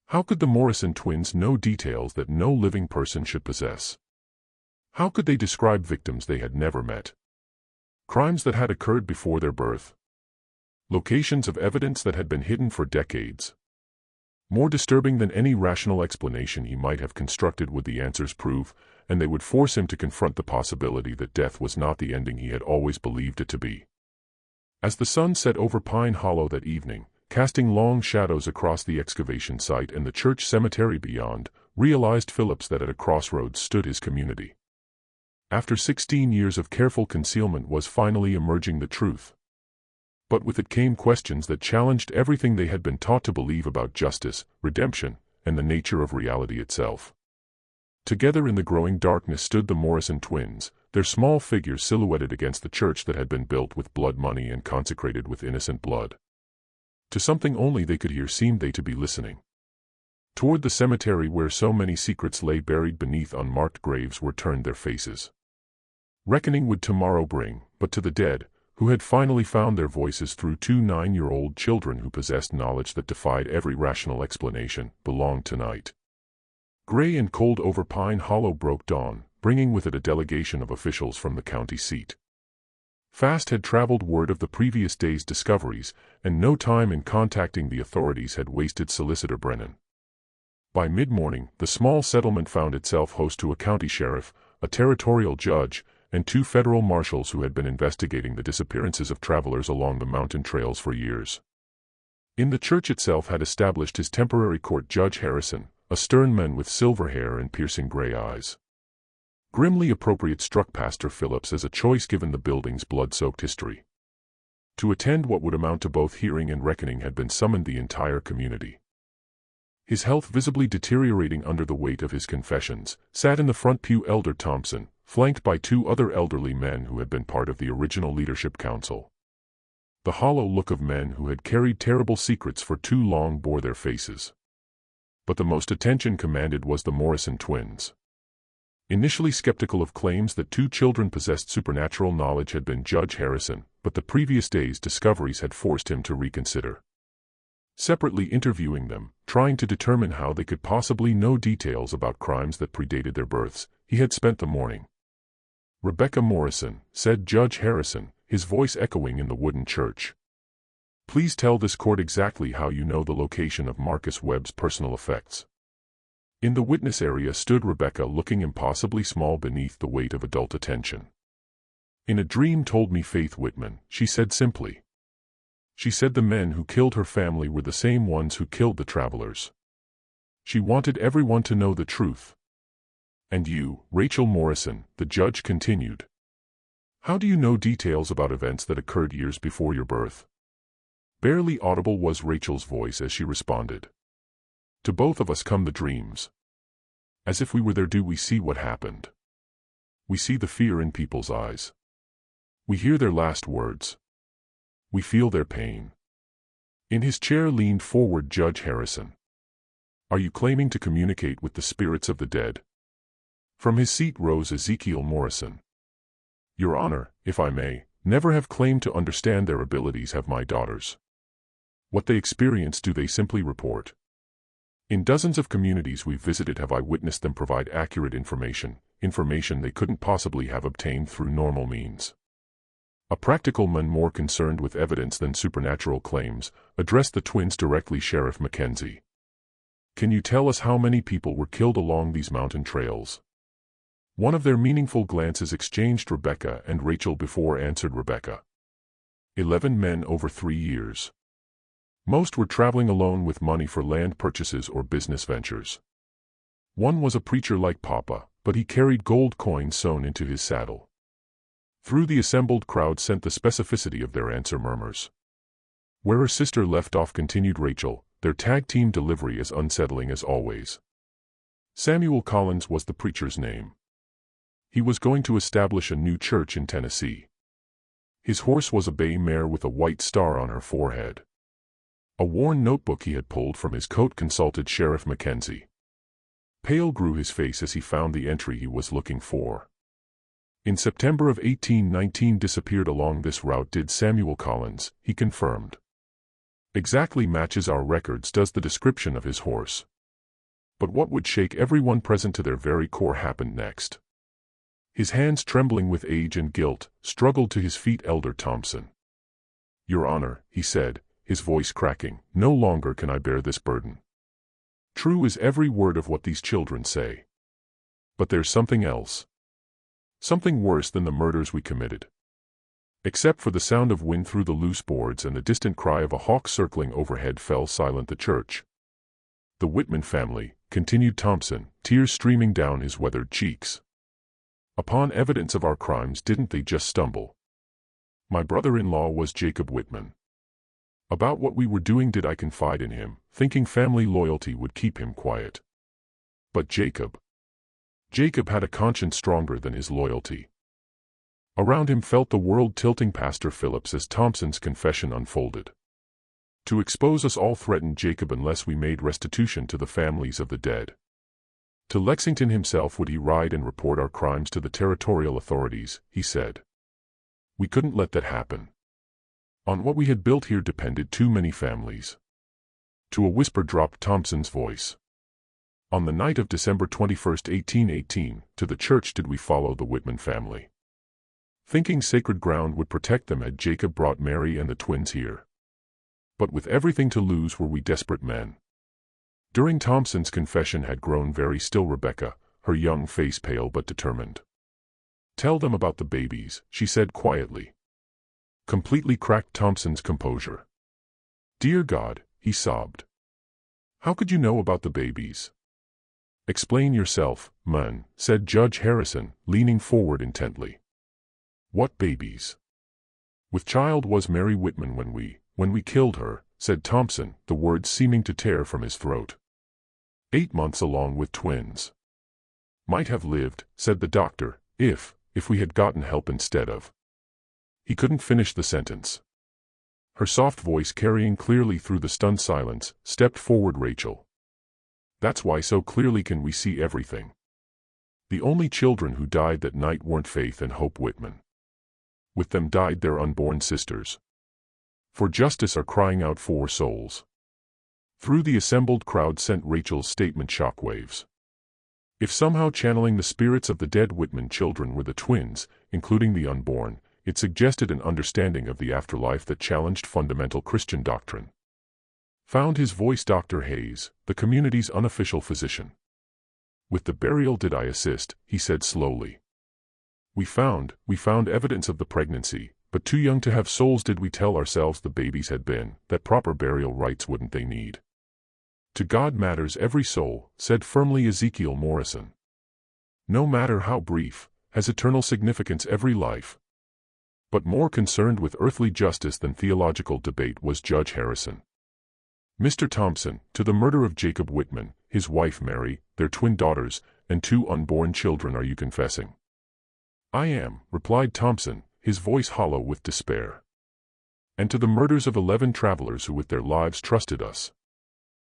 How could the Morrison twins know details that no living person should possess? How could they describe victims they had never met? Crimes that had occurred before their birth. Locations of evidence that had been hidden for decades. More disturbing than any rational explanation he might have constructed would the answers prove, and they would force him to confront the possibility that death was not the ending he had always believed it to be. As the sun set over Pine Hollow that evening, casting long shadows across the excavation site and the church cemetery beyond, realized Phillips that at a crossroads stood his community. After 16 years of careful concealment was finally emerging the truth. But with it came questions that challenged everything they had been taught to believe about justice, redemption, and the nature of reality itself. Together in the growing darkness stood the Morrison twins, their small figures silhouetted against the church that had been built with blood money and consecrated with innocent blood. To something only they could hear seemed they to be listening. Toward the cemetery where so many secrets lay buried beneath unmarked graves were turned their faces. Reckoning would tomorrow bring, but to the dead, who had finally found their voices through 2 9-year-old children who possessed knowledge that defied every rational explanation, belonged tonight. Gray and cold over Pine Hollow broke dawn, bringing with it a delegation of officials from the county seat. Fast had traveled word of the previous day's discoveries, and no time in contacting the authorities had wasted Solicitor Brennan. By mid-morning, the small settlement found itself host to a county sheriff, a territorial judge, and 2 federal marshals who had been investigating the disappearances of travelers along the mountain trails for years. In the church itself had established his temporary court Judge Harrison, a stern man with silver hair and piercing gray eyes. Grimly appropriate struck Pastor Phillips as a choice given the building's blood-soaked history. To attend what would amount to both hearing and reckoning had been summoned the entire community. His health visibly deteriorating under the weight of his confessions, sat in the front pew Elder Thompson, flanked by 2 other elderly men who had been part of the original leadership council. The hollow look of men who had carried terrible secrets for too long bore their faces. But the most attention commanded was the Morrison twins. Initially skeptical of claims that 2 children possessed supernatural knowledge had been Judge Harrison, but the previous day's discoveries had forced him to reconsider. separately interviewing them, trying to determine how they could possibly know details about crimes that predated their births. He had spent the morning. "Rebecca Morrison," said Judge Harrison, his voice echoing in the wooden church. "Please tell this court exactly how you know the location of Marcus Webb's personal effects." In the witness area stood Rebecca, looking impossibly small beneath the weight of adult attention. "In a dream told me, Faith Whitman," she said simply. She said the men who killed her family were the same ones who killed the travelers. She wanted everyone to know the truth. "And you, Rachel Morrison," the judge continued. "How do you know details about events that occurred years before your birth?" Barely audible was Rachel's voice as she responded. "To both of us come the dreams. As if we were there. Do we see what happened? We see the fear in people's eyes. We hear their last words. We feel their pain." In his chair leaned forward Judge Harrison. "Are you claiming to communicate with the spirits of the dead?" From his seat rose Ezekiel Morrison. "Your Honor, if I may, never have claimed to understand their abilities. Have my daughters. What they experience, do they simply report? In dozens of communities we've visited, have I witnessed them provide accurate information they couldn't possibly have obtained through normal means." A practical man more concerned with evidence than supernatural claims addressed the twins directly. "Sheriff Mackenzie, can you tell us how many people were killed along these mountain trails?" One of their meaningful glances exchanged Rebecca and Rachel before answered Rebecca. 11 men over 3 years. Most were traveling alone with money for land purchases or business ventures. One was a preacher like Papa, but he carried gold coins sewn into his saddle. Through the assembled crowd sent the specificity of their answer murmurs. "Where her sister left off," continued Rachel, "their tag-team delivery as unsettling as always." Samuel Collins was the preacher's name. He was going to establish a new church in Tennessee. His horse was a bay mare with a white star on her forehead. A worn notebook he had pulled from his coat consulted Sheriff Mackenzie. Pale grew his face as he found the entry he was looking for. "In September of 1819 disappeared along this route did Samuel Collins," he confirmed. "Exactly matches our records does the description of his horse." But what would shake everyone present to their very core happened next. His hands trembling with age and guilt, struggled to his feet. "Elder Thompson." "Your Honor," he said, his voice cracking, "no longer can I bear this burden. True is every word of what these children say. But there's something else. Something worse than the murders we committed." Except for the sound of wind through the loose boards and the distant cry of a hawk circling overhead, fell silent the church. "The Whitman family," continued Thompson, tears streaming down his weathered cheeks. "Upon evidence of our crimes didn't they just stumble? My brother-in-law was Jacob Whitman. About what we were doing did I confide in him, thinking family loyalty would keep him quiet. But Jacob had a conscience stronger than his loyalty." Around him felt the world tilting. Pastor Phillips as Thompson's confession unfolded. "To expose us all threatened Jacob unless we made restitution to the families of the dead. To Lexington himself would he ride and report our crimes to the territorial authorities," he said. "We couldn't let that happen. On what we had built here depended too many families." To a whisper dropped Thompson's voice. "On the night of December 21, 1818, to the church did we follow the Whitman family. Thinking sacred ground would protect them had Jacob brought Mary and the twins here. But with everything to lose were we desperate men." During Thompson's confession had grown very still Rebecca, her young face pale but determined. "Tell them about the babies," she said quietly. Completely cracked Thompson's composure. "Dear God," he sobbed. "How could you know about the babies?" "Explain yourself, man," said Judge Harrison, leaning forward intently. "What babies?" "With child was Mary Whitman when we killed her," said Thompson, the words seeming to tear from his throat. 8 months along with twins. "Might have lived," said the doctor, if we had gotten help instead of." He couldn't finish the sentence. Her soft voice carrying clearly through the stunned silence, stepped forward Rachel. "That's why so clearly can we see everything. The only children who died that night weren't Faith and Hope Whitman. With them died their unborn sisters. For justice are crying out for souls. Through the assembled crowd sent Rachel's statement shockwaves. If somehow channeling the spirits of the dead Whitman children were the twins, including the unborn, it suggested an understanding of the afterlife that challenged fundamental Christian doctrine. Found his voice Dr. Hayes, the community's unofficial physician. With the burial did I assist, he said slowly. We found evidence of the pregnancy, but too young to have souls. Did we tell ourselves the babies had been, that proper burial rites wouldn't they need? To God matters every soul, said firmly Ezekiel Morrison. No matter how brief, has eternal significance every life. But more concerned with earthly justice than theological debate was Judge Harrison. Mr. Thompson, to the murder of Jacob Whitman, his wife Mary, their twin daughters, and 2 unborn children, are you confessing? I am, replied Thompson, his voice hollow with despair. And to the murders of 11 travelers who with their lives trusted us.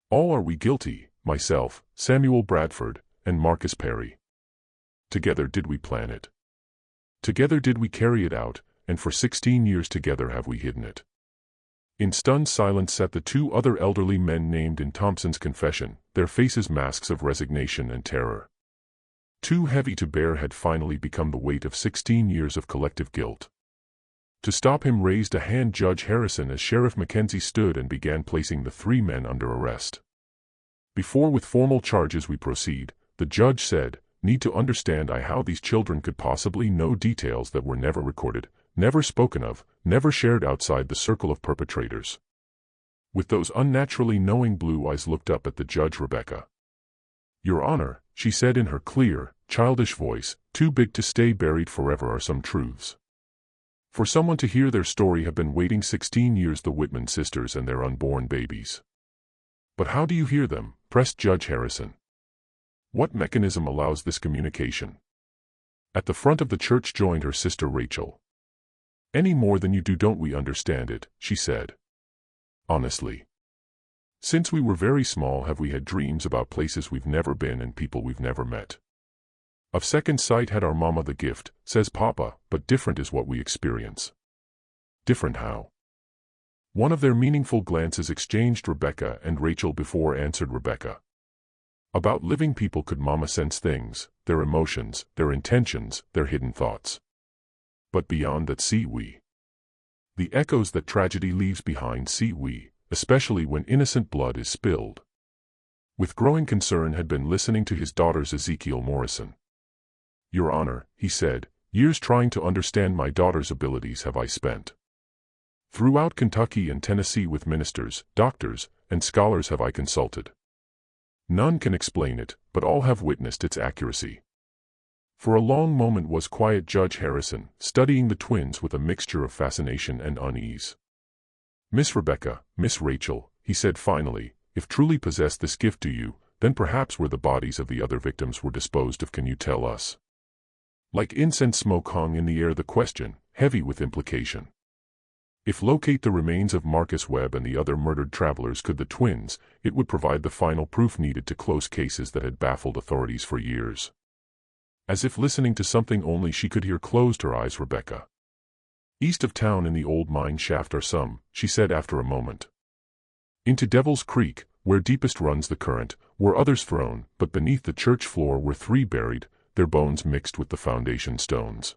All are we guilty, myself, Samuel Bradford, and Marcus Perry. Together did we plan it. Together did we carry it out, and for 16 years together have we hidden it. In stunned silence sat the 2 other elderly men named in Thompson's confession, their faces masks of resignation and terror. Too heavy to bear had finally become the weight of 16 years of collective guilt. To stop him raised a hand Judge Harrison as Sheriff Mackenzie stood and began placing the 3 men under arrest. Before with formal charges we proceed, the judge said, need to understand how these children could possibly know details that were never recorded, never spoken of, never shared outside the circle of perpetrators. With those unnaturally knowing blue eyes looked up at the judge. Rebecca. Your Honor, she said in her clear, childish voice, too big to stay buried forever are some truths. For someone to hear their story have been waiting 16 years, the Whitman sisters and their unborn babies. But how do you hear them? Pressed Judge Harrison. What mechanism allows this communication? At the front of the church joined her sister Rachel. Any more than you do, don't we understand it, she said. Honestly. Since we were very small have we had dreams about places we've never been and people we've never met. Of second sight had our mama the gift, says Papa, but different is what we experience. Different how? One of their meaningful glances exchanged Rebecca and Rachel before answered Rebecca. About living people could Mama sense things, their emotions, their intentions, their hidden thoughts. But beyond that see we. The echoes that tragedy leaves behind see we, especially when innocent blood is spilled. With growing concern had been listening to his daughters Ezekiel Morrison. Your Honor, he said, years trying to understand my daughter's abilities have I spent. Throughout Kentucky and Tennessee with ministers, doctors, and scholars have I consulted. None can explain it, but all have witnessed its accuracy. For a long moment was quiet Judge Harrison, studying the twins with a mixture of fascination and unease. Miss Rebecca, Miss Rachel, he said finally, if truly possessed this gift do you, then perhaps where the bodies of the other victims were disposed of can you tell us? Like incense smoke hung in the air the question, heavy with implication. If locate the remains of Marcus Webb and the other murdered travelers could the twins, it would provide the final proof needed to close cases that had baffled authorities for years. As if listening to something only she could hear closed her eyes Rebecca. East of town in the old mine shaft are some, she said after a moment. Into Devil's Creek, where deepest runs the current, were others thrown, but beneath the church floor were 3 buried, their bones mixed with the foundation stones.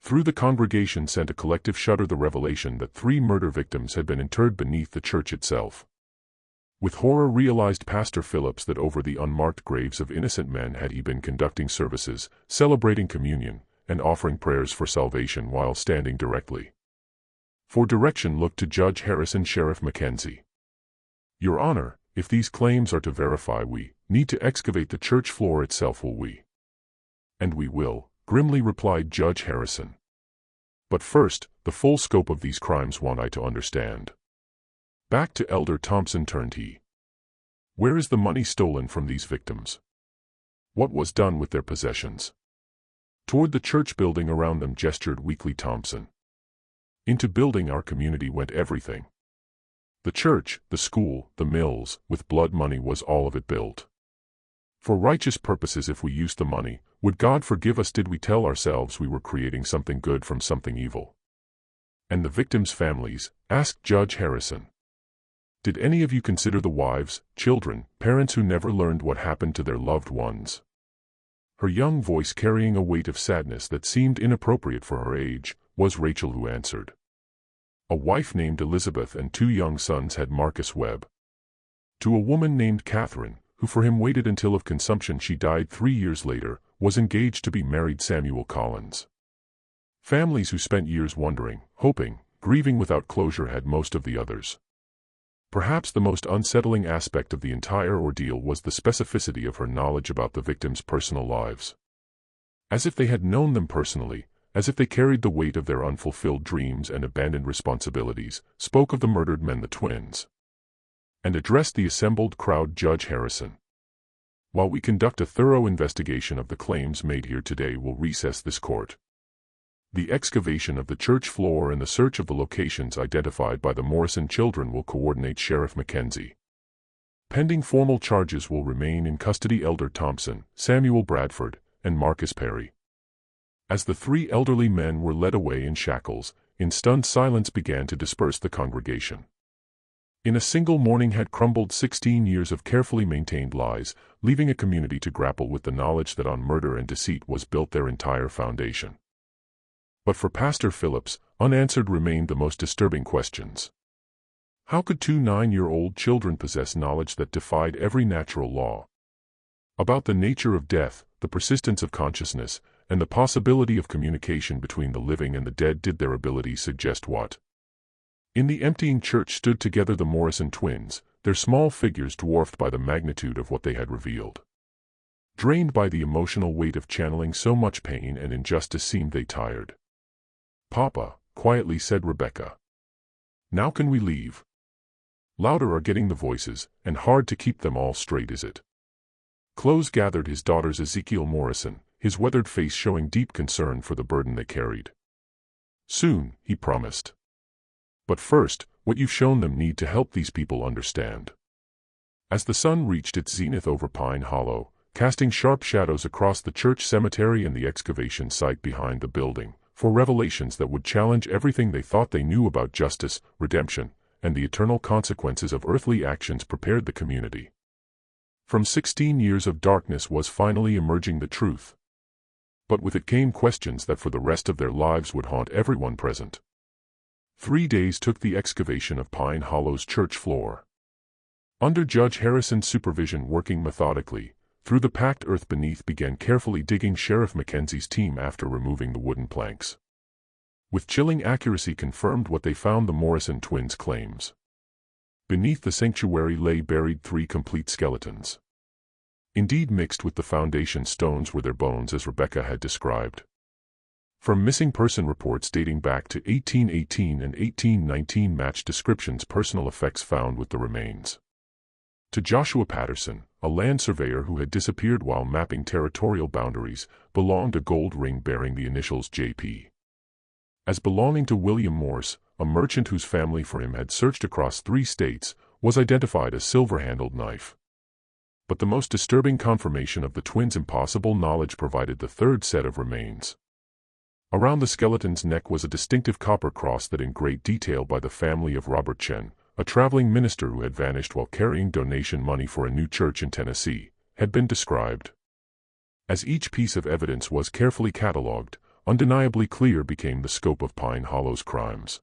Through the congregation sent a collective shudder the revelation that 3 murder victims had been interred beneath the church itself. With horror realized Pastor Phillips that over the unmarked graves of innocent men had he been conducting services, celebrating communion, and offering prayers for salvation while standing directly. For direction looked to Judge Harrison Sheriff Mackenzie. Your Honor, if these claims are to verify we need to excavate the church floor itself will we? And we will, grimly replied Judge Harrison. But first, the full scope of these crimes want I to understand. Back to Elder Thompson turned he. Where is the money stolen from these victims? What was done with their possessions? Toward the church building around them gestured weakly Thompson. Into building our community went everything. The church, the school, the mills, with blood money was all of it built. For righteous purposes if we used the money, would God forgive us? Did we tell ourselves we were creating something good from something evil? And the victims' families, asked Judge Harrison. Did any of you consider the wives, children, parents who never learned what happened to their loved ones? Her young voice carrying a weight of sadness that seemed inappropriate for her age, was Rachel who answered. A wife named Elizabeth and 2 young sons had Marcus Webb. To a woman named Catherine, who for him waited until of consumption she died 3 years later, was engaged to be married Samuel Collins. Families who spent years wondering, hoping, grieving without closure had most of the others. Perhaps the most unsettling aspect of the entire ordeal was the specificity of her knowledge about the victims' personal lives. As if they had known them personally, as if they carried the weight of their unfulfilled dreams and abandoned responsibilities, spoke of the murdered men, the twins, and addressed the assembled crowd. Judge Harrison. While we conduct a thorough investigation of the claims made here today, we'll recess this court. The excavation of the church floor and the search of the locations identified by the Morrison children will coordinate Sheriff Mackenzie. Pending formal charges will remain in custody Elder Thompson, Samuel Bradford, and Marcus Perry. As the 3 elderly men were led away in shackles, in stunned silence began to disperse the congregation. In a single morning had crumbled 16 years of carefully maintained lies, leaving a community to grapple with the knowledge that on murder and deceit was built their entire foundation. But for Pastor Phillips, unanswered remained the most disturbing questions. How could 2 9-year-old children possess knowledge that defied every natural law? About the nature of death, the persistence of consciousness, and the possibility of communication between the living and the dead, did their abilities suggest what? In the emptying church stood together the Morrison twins, their small figures dwarfed by the magnitude of what they had revealed. Drained by the emotional weight of channeling so much pain and injustice, seemed they tired. "Papa," quietly said Rebecca. "Now can we leave?" Louder are getting the voices, and hard to keep them all straight, is it? Close gathered his daughters Ezekiel Morrison, his weathered face showing deep concern for the burden they carried. "Soon," he promised. "But first, what you've shown them need to help these people understand." As the sun reached its zenith over Pine Hollow, casting sharp shadows across the church cemetery and the excavation site behind the building, for revelations that would challenge everything they thought they knew about justice, redemption, and the eternal consequences of earthly actions, prepared the community. From 16 years of darkness was finally emerging the truth. But with it came questions that for the rest of their lives would haunt everyone present. 3 days took the excavation of Pine Hollow's church floor. Under Judge Harrison's supervision, working methodically through the packed earth beneath, began carefully digging Sheriff Mackenzie's team after removing the wooden planks. With chilling accuracy confirmed what they found the Morrison twins' claims. Beneath the sanctuary lay buried 3 complete skeletons. Indeed, mixed with the foundation stones were their bones, as Rebecca had described. From missing person reports dating back to 1818 and 1819 matched descriptions personal effects found with the remains. To Joshua Patterson, a land surveyor who had disappeared while mapping territorial boundaries, belonged a gold ring bearing the initials J.P. As belonging to William Morse, a merchant whose family for him had searched across 3 states, was identified a silver-handled knife. But the most disturbing confirmation of the twins' impossible knowledge provided the 3rd set of remains. Around the skeleton's neck was a distinctive copper cross that in great detail by the family of Robert Chen, a traveling minister who had vanished while carrying donation money for a new church in Tennessee, had been described. As each piece of evidence was carefully catalogued, undeniably clear became the scope of Pine Hollow's crimes.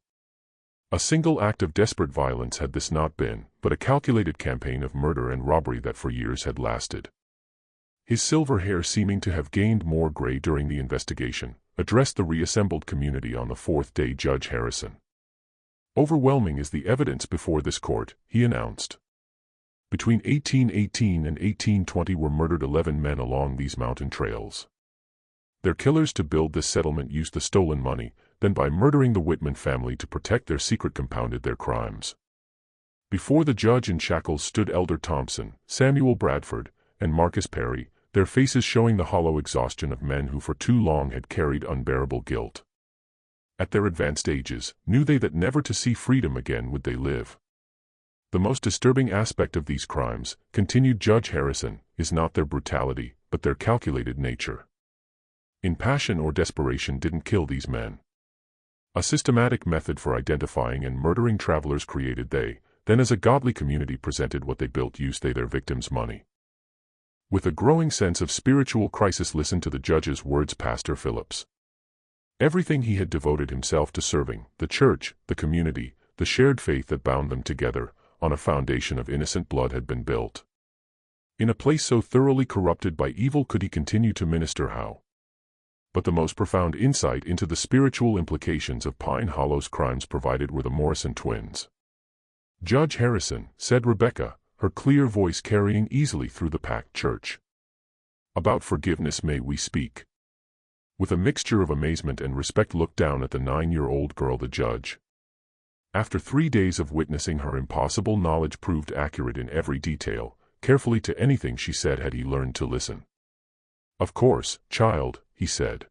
A single act of desperate violence had this not been, but a calculated campaign of murder and robbery that for years had lasted. His silver hair seeming to have gained more gray during the investigation, addressed the reassembled community on the 4th day. Judge Harrison. "Overwhelming is the evidence before this court," he announced. Between 1818 and 1820 were murdered 11 men along these mountain trails. Their killers to build this settlement used the stolen money, then by murdering the Whitman family to protect their secret compounded their crimes. Before the judge in shackles stood Elder Thompson, Samuel Bradford, and Marcus Perry, their faces showing the hollow exhaustion of men who for too long had carried unbearable guilt. At their advanced ages, knew they that never to see freedom again would they live. The most disturbing aspect of these crimes, continued Judge Harrison, is not their brutality, but their calculated nature. In passion or desperation didn't kill these men. A systematic method for identifying and murdering travelers created they, then as a godly community presented what they built used they their victims' money. With a growing sense of spiritual crisis, listen to the judge's words, Pastor Phillips. Everything he had devoted himself to serving, the church, the community, the shared faith that bound them together, on a foundation of innocent blood had been built. In a place so thoroughly corrupted by evil could he continue to minister how? But the most profound insight into the spiritual implications of Pine Hollow's crimes provided were the Morrison twins. "Judge Harrison," said Rebecca, her clear voice carrying easily through the packed church. "About forgiveness may we speak?" With a mixture of amazement and respect looked down at the 9-year-old girl the judge. After 3 days of witnessing her impossible knowledge proved accurate in every detail, carefully to anything she said had he learned to listen. "Of course, child," he said.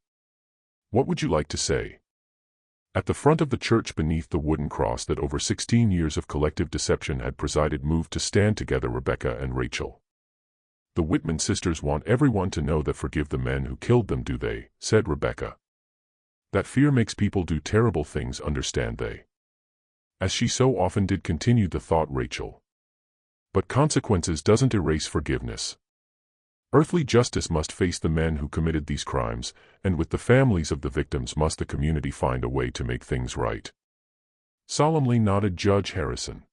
"What would you like to say?" At the front of the church beneath the wooden cross that over 16 years of collective deception had presided moved to stand together Rebecca and Rachel. "The Whitman sisters want everyone to know that forgive the men who killed them, do they?" said Rebecca. "That fear makes people do terrible things, understand they?" As she so often did, continued the thought Rachel. "But consequences doesn't erase forgiveness. Earthly justice must face the men who committed these crimes, and with the families of the victims must the community find a way to make things right." Solemnly nodded Judge Harrison.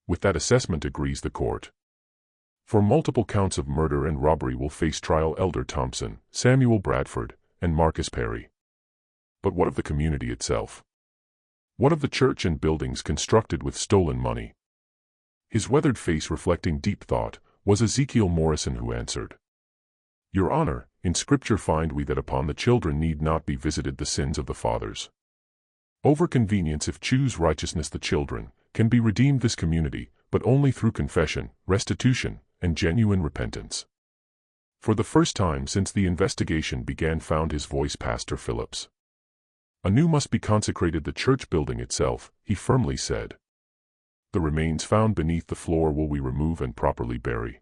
"With that assessment agrees the court. For multiple counts of murder and robbery will face trial Elder Thompson, Samuel Bradford, and Marcus Perry. But what of the community itself? What of the church and buildings constructed with stolen money?" His weathered face reflecting deep thought, was Ezekiel Morrison who answered. "Your Honor, in Scripture find we that upon the children need not be visited the sins of the fathers. Over convenience if choose righteousness the children, can be redeemed this community, but only through confession, restitution, and genuine repentance." For the first time since the investigation began found his voice Pastor Phillips. "Anew must be consecrated the church building itself," he firmly said. "The remains found beneath the floor will we remove and properly bury.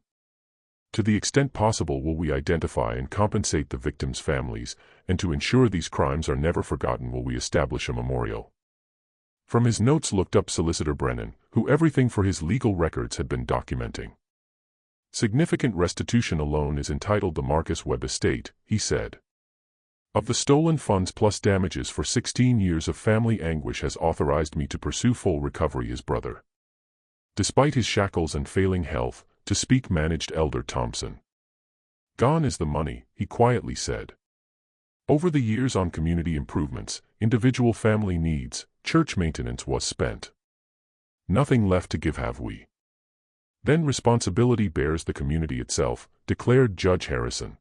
To the extent possible will we identify and compensate the victims' families, and to ensure these crimes are never forgotten will we establish a memorial." From his notes looked up Solicitor Brennan, who everything for his legal records had been documenting. "Significant restitution alone is entitled the Marcus Webb estate," he said. "Of the stolen funds plus damages for 16 years of family anguish has authorized me to pursue full recovery." His brother, despite his shackles and failing health, to speak managed Elder Thompson. "Gone is the money," he quietly said. "Over the years on community improvements, individual family needs, church maintenance was spent. Nothing left to give have we. Then responsibility bears the community itself," declared Judge Harrison.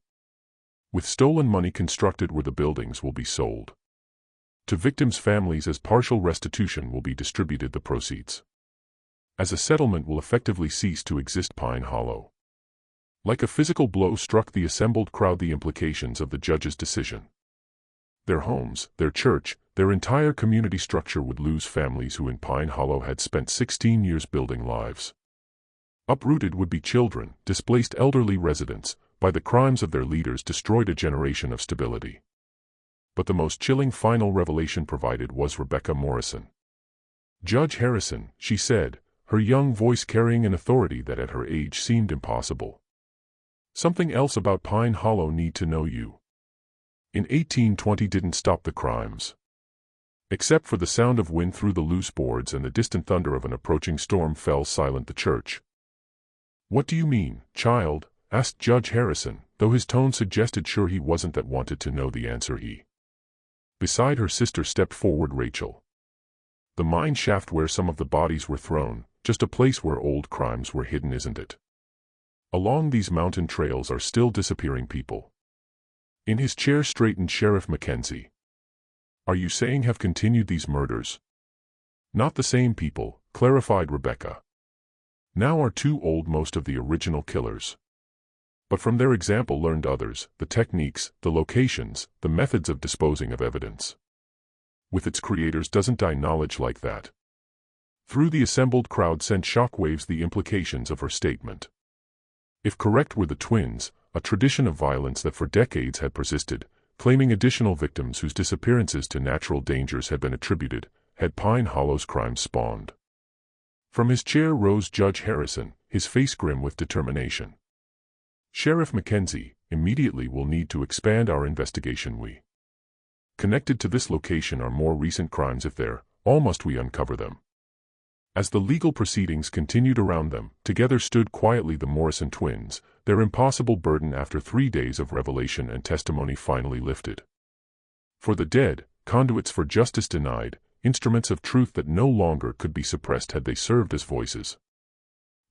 "With stolen money constructed where the buildings will be sold. To victims' families as partial restitution will be distributed the proceeds. As a settlement will effectively cease to exist." Pine Hollow. Like a physical blow struck the assembled crowd the implications of the judge's decision. Their homes, their church, their entire community structure would lose families who in Pine Hollow had spent 16 years building lives. Uprooted would be children, displaced elderly residents, by the crimes of their leaders destroyed a generation of stability. But the most chilling final revelation provided was Rebecca Morrison. "Judge Harrison," she said, her young voice carrying an authority that at her age seemed impossible. "Something else about Pine Hollow need to know you. In 1820 didn't stop the crimes. Except for the sound of wind through the loose boards and the distant thunder of an approaching storm fell silent the church." "What do you mean, child?" asked Judge Harrison, though his tone suggested sure he wasn't that wanted to know the answer. He. Beside her sister stepped forward Rachel. "The mine shaft where some of the bodies were thrown, just a place where old crimes were hidden, isn't it? Along these mountain trails are still disappearing people." In his chair straightened Sheriff Mackenzie. "Are you saying have continued these murders?" "Not the same people," clarified Rebecca. "Now are too old most of the original killers. But from their example learned others, the techniques, the locations, the methods of disposing of evidence. With its creators doesn't die knowledge like that." Through the assembled crowd sent shockwaves the implications of her statement. If correct were the twins, a tradition of violence that for decades had persisted, claiming additional victims whose disappearances to natural dangers had been attributed, had Pine Hollow's crimes spawned. From his chair rose Judge Harrison, his face grim with determination. "Sheriff Mackenzie, immediately we'll need to expand our investigation. Connected to this location are more recent crimes. If there, all must we uncover them." As the legal proceedings continued around them, together stood quietly the Morrison twins, their impossible burden after 3 days of revelation and testimony finally lifted. For the dead, conduits for justice denied, instruments of truth that no longer could be suppressed had they served as voices.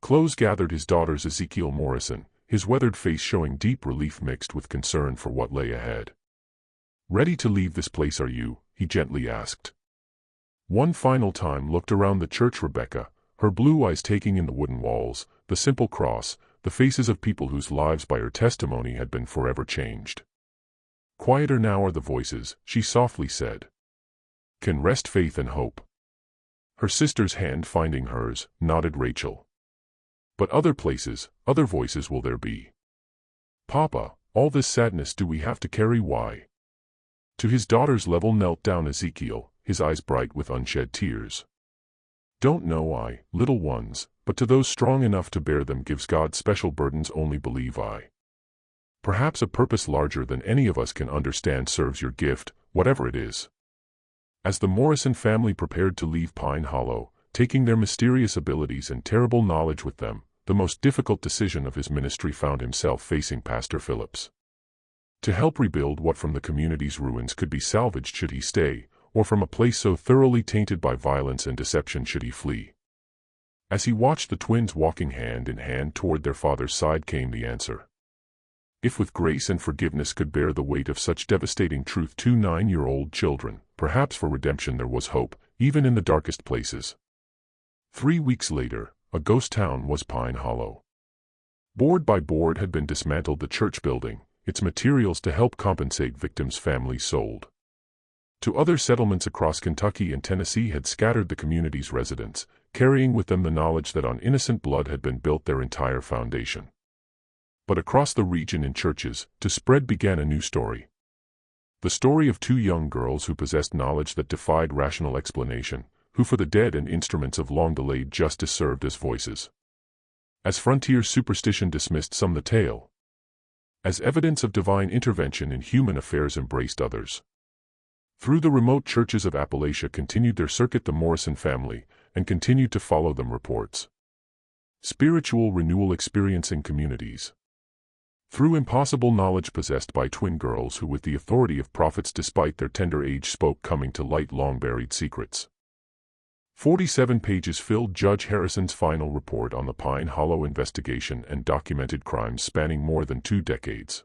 Close gathered his daughters Ezekiel Morrison, his weathered face showing deep relief mixed with concern for what lay ahead. "Ready to leave this place, are you?" he gently asked. One final time looked around the church. Rebecca, her blue eyes taking in the wooden walls, the simple cross, the faces of people whose lives by her testimony had been forever changed. "Quieter now are the voices," she softly said. "Can rest faith and hope." Her sister's hand finding hers, nodded Rachel. "But other places, other voices will there be? Papa, all this sadness do we have to carry? Why?" To his daughter's level knelt down Ezekiel, his eyes bright with unshed tears. "Don't know I, little ones, but to those strong enough to bear them gives God special burdens. Only believe I. Perhaps a purpose larger than any of us can understand serves your gift, whatever it is." As the Morrison family prepared to leave Pine Hollow, taking their mysterious abilities and terrible knowledge with them, the most difficult decision of his ministry found himself facing Pastor Phillips. To help rebuild what from the community's ruins could be salvaged, should he stay, or from a place so thoroughly tainted by violence and deception should he flee? As he watched the twins walking hand in hand toward their father's side came the answer. If with grace and forgiveness could bear the weight of such devastating truth 2 9-year-old children, perhaps for redemption there was hope, even in the darkest places. 3 weeks later, a ghost town was Pine Hollow. Board by board had been dismantled, the church building, its materials to help compensate victims' families sold. To other settlements across Kentucky and Tennessee had scattered the community's residents, carrying with them the knowledge that on innocent blood had been built their entire foundation. But across the region in churches, to spread began a new story. The story of 2 young girls who possessed knowledge that defied rational explanation, who for the dead and instruments of long-delayed justice served as voices. As frontier superstition dismissed some, the tale, as evidence of divine intervention in human affairs, embraced others. Through the remote churches of Appalachia continued their circuit the Morrison family, and continued to follow them reports. Spiritual renewal experiencing communities. Through impossible knowledge possessed by twin girls who with the authority of prophets despite their tender age spoke coming to light long-buried secrets. 47 pages filled Judge Harrison's final report on the Pine Hollow investigation and documented crimes spanning more than 2 decades.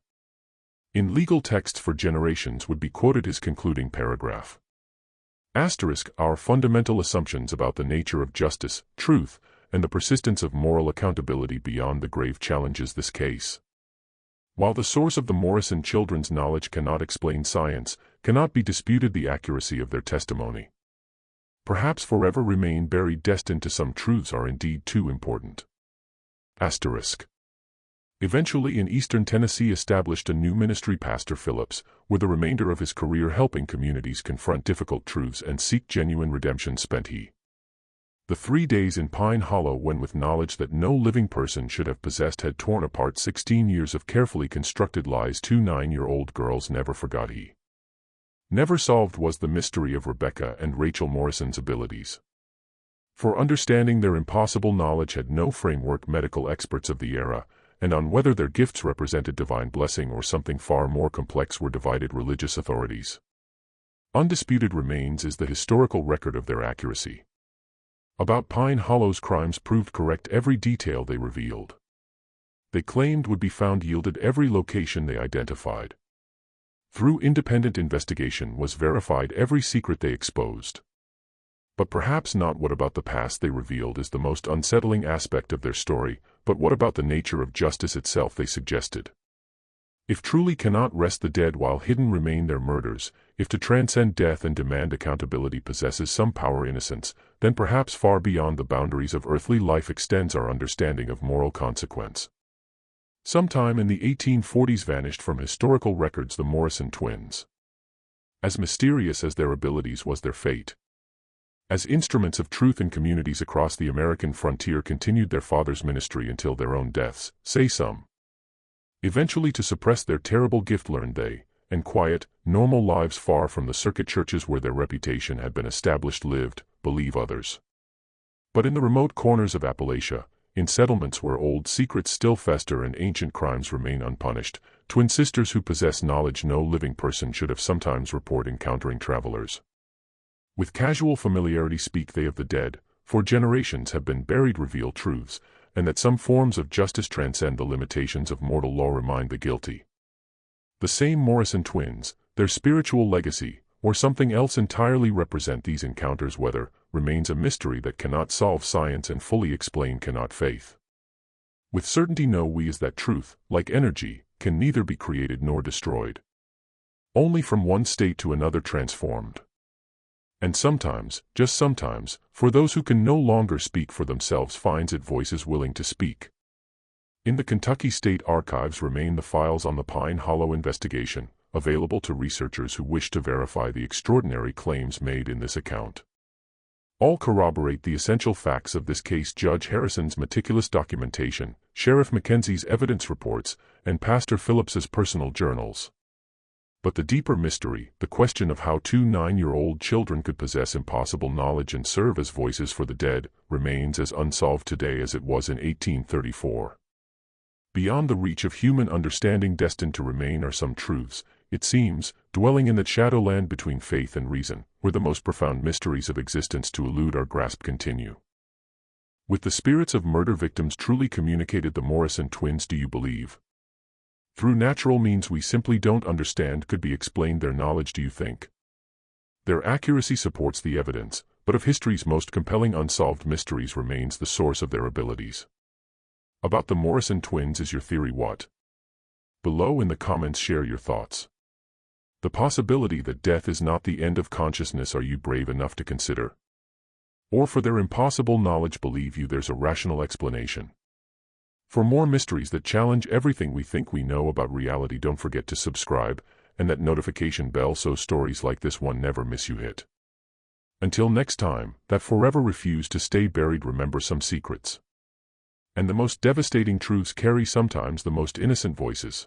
In legal texts for generations would be quoted his concluding paragraph. Our fundamental assumptions about the nature of justice, truth, and the persistence of moral accountability beyond the grave challenges this case. While the source of the Morrison children's knowledge cannot explain science, cannot be disputed the accuracy of their testimony. Perhaps forever remain buried, destined to some truths are indeed too important. Eventually in eastern Tennessee established a new ministry. Pastor Phillips, with the remainder of his career helping communities confront difficult truths and seek genuine redemption, spent the 3 days in Pine Hollow when with knowledge that no living person should have possessed had torn apart 16 years of carefully constructed lies 2 9-year-old girls never forgot. Never solved was the mystery of Rebecca and Rachel Morrison's abilities. For understanding their impossible knowledge had no framework. Medical experts of the era, and on whether their gifts represented divine blessing or something far more complex, were divided. Religious authorities. Undisputed remains is the historical record of their accuracy. About Pine Hollow's crimes proved correct every detail they revealed. They claimed would be found yielded every location they identified. Through independent investigation was verified every secret they exposed. But perhaps not what about the past they revealed is the most unsettling aspect of their story, but what about the nature of justice itself they suggested. If truly cannot rest the dead while hidden remain their murders, if to transcend death and demand accountability possesses some power innocence, then perhaps far beyond the boundaries of earthly life extends our understanding of moral consequence. Sometime in the 1840s vanished from historical records the Morrison twins. As mysterious as their abilities was their fate. As instruments of truth in communities across the American frontier continued their father's ministry until their own deaths, say some. Eventually to suppress their terrible gift learned they, and quiet, normal lives far from the circuit churches where their reputation had been established lived, believe others. But in the remote corners of Appalachia, in settlements where old secrets still fester and ancient crimes remain unpunished, twin sisters who possess knowledge no living person should have sometimes report encountering travelers. With casual familiarity speak they of the dead, for generations have been buried reveal truths, and that some forms of justice transcend the limitations of mortal law remind the guilty. The same Morrison twins, their spiritual legacy, or something else entirely represent these encounters whether, remains a mystery that cannot solve science and fully explain cannot faith. With certainty know we is that truth, like energy, can neither be created nor destroyed. Only from one state to another transformed. And sometimes, just sometimes, for those who can no longer speak for themselves finds it voices willing to speak. In the Kentucky State Archives remain the files on the Pine Hollow investigation, available to researchers who wish to verify the extraordinary claims made in this account. All corroborate the essential facts of this case: Judge Harrison's meticulous documentation, Sheriff Mackenzie's evidence reports, and Pastor Phillips's personal journals. But the deeper mystery, the question of how two 9-year-old children could possess impossible knowledge and serve as voices for the dead, remains as unsolved today as it was in 1834. Beyond the reach of human understanding destined to remain are some truths, it seems, dwelling in that shadowland between faith and reason, where the most profound mysteries of existence to elude our grasp continue. With the spirits of murder victims truly communicated the Morrison twins, do you believe? Through natural means we simply don't understand could be explained their knowledge, do you think? Their accuracy supports the evidence, but of history's most compelling unsolved mysteries remains the source of their abilities. About the Morrison twins, is your theory what? Below in the comments share your thoughts. The possibility that death is not the end of consciousness, are you brave enough to consider? Or for their impossible knowledge believe you there's a rational explanation? For more mysteries that challenge everything we think we know about reality, don't forget to subscribe, and that notification bell so stories like this one never miss you hit. Until next time, that forever refuse to stay buried, remember some secrets. And the most devastating truths carry sometimes the most innocent voices.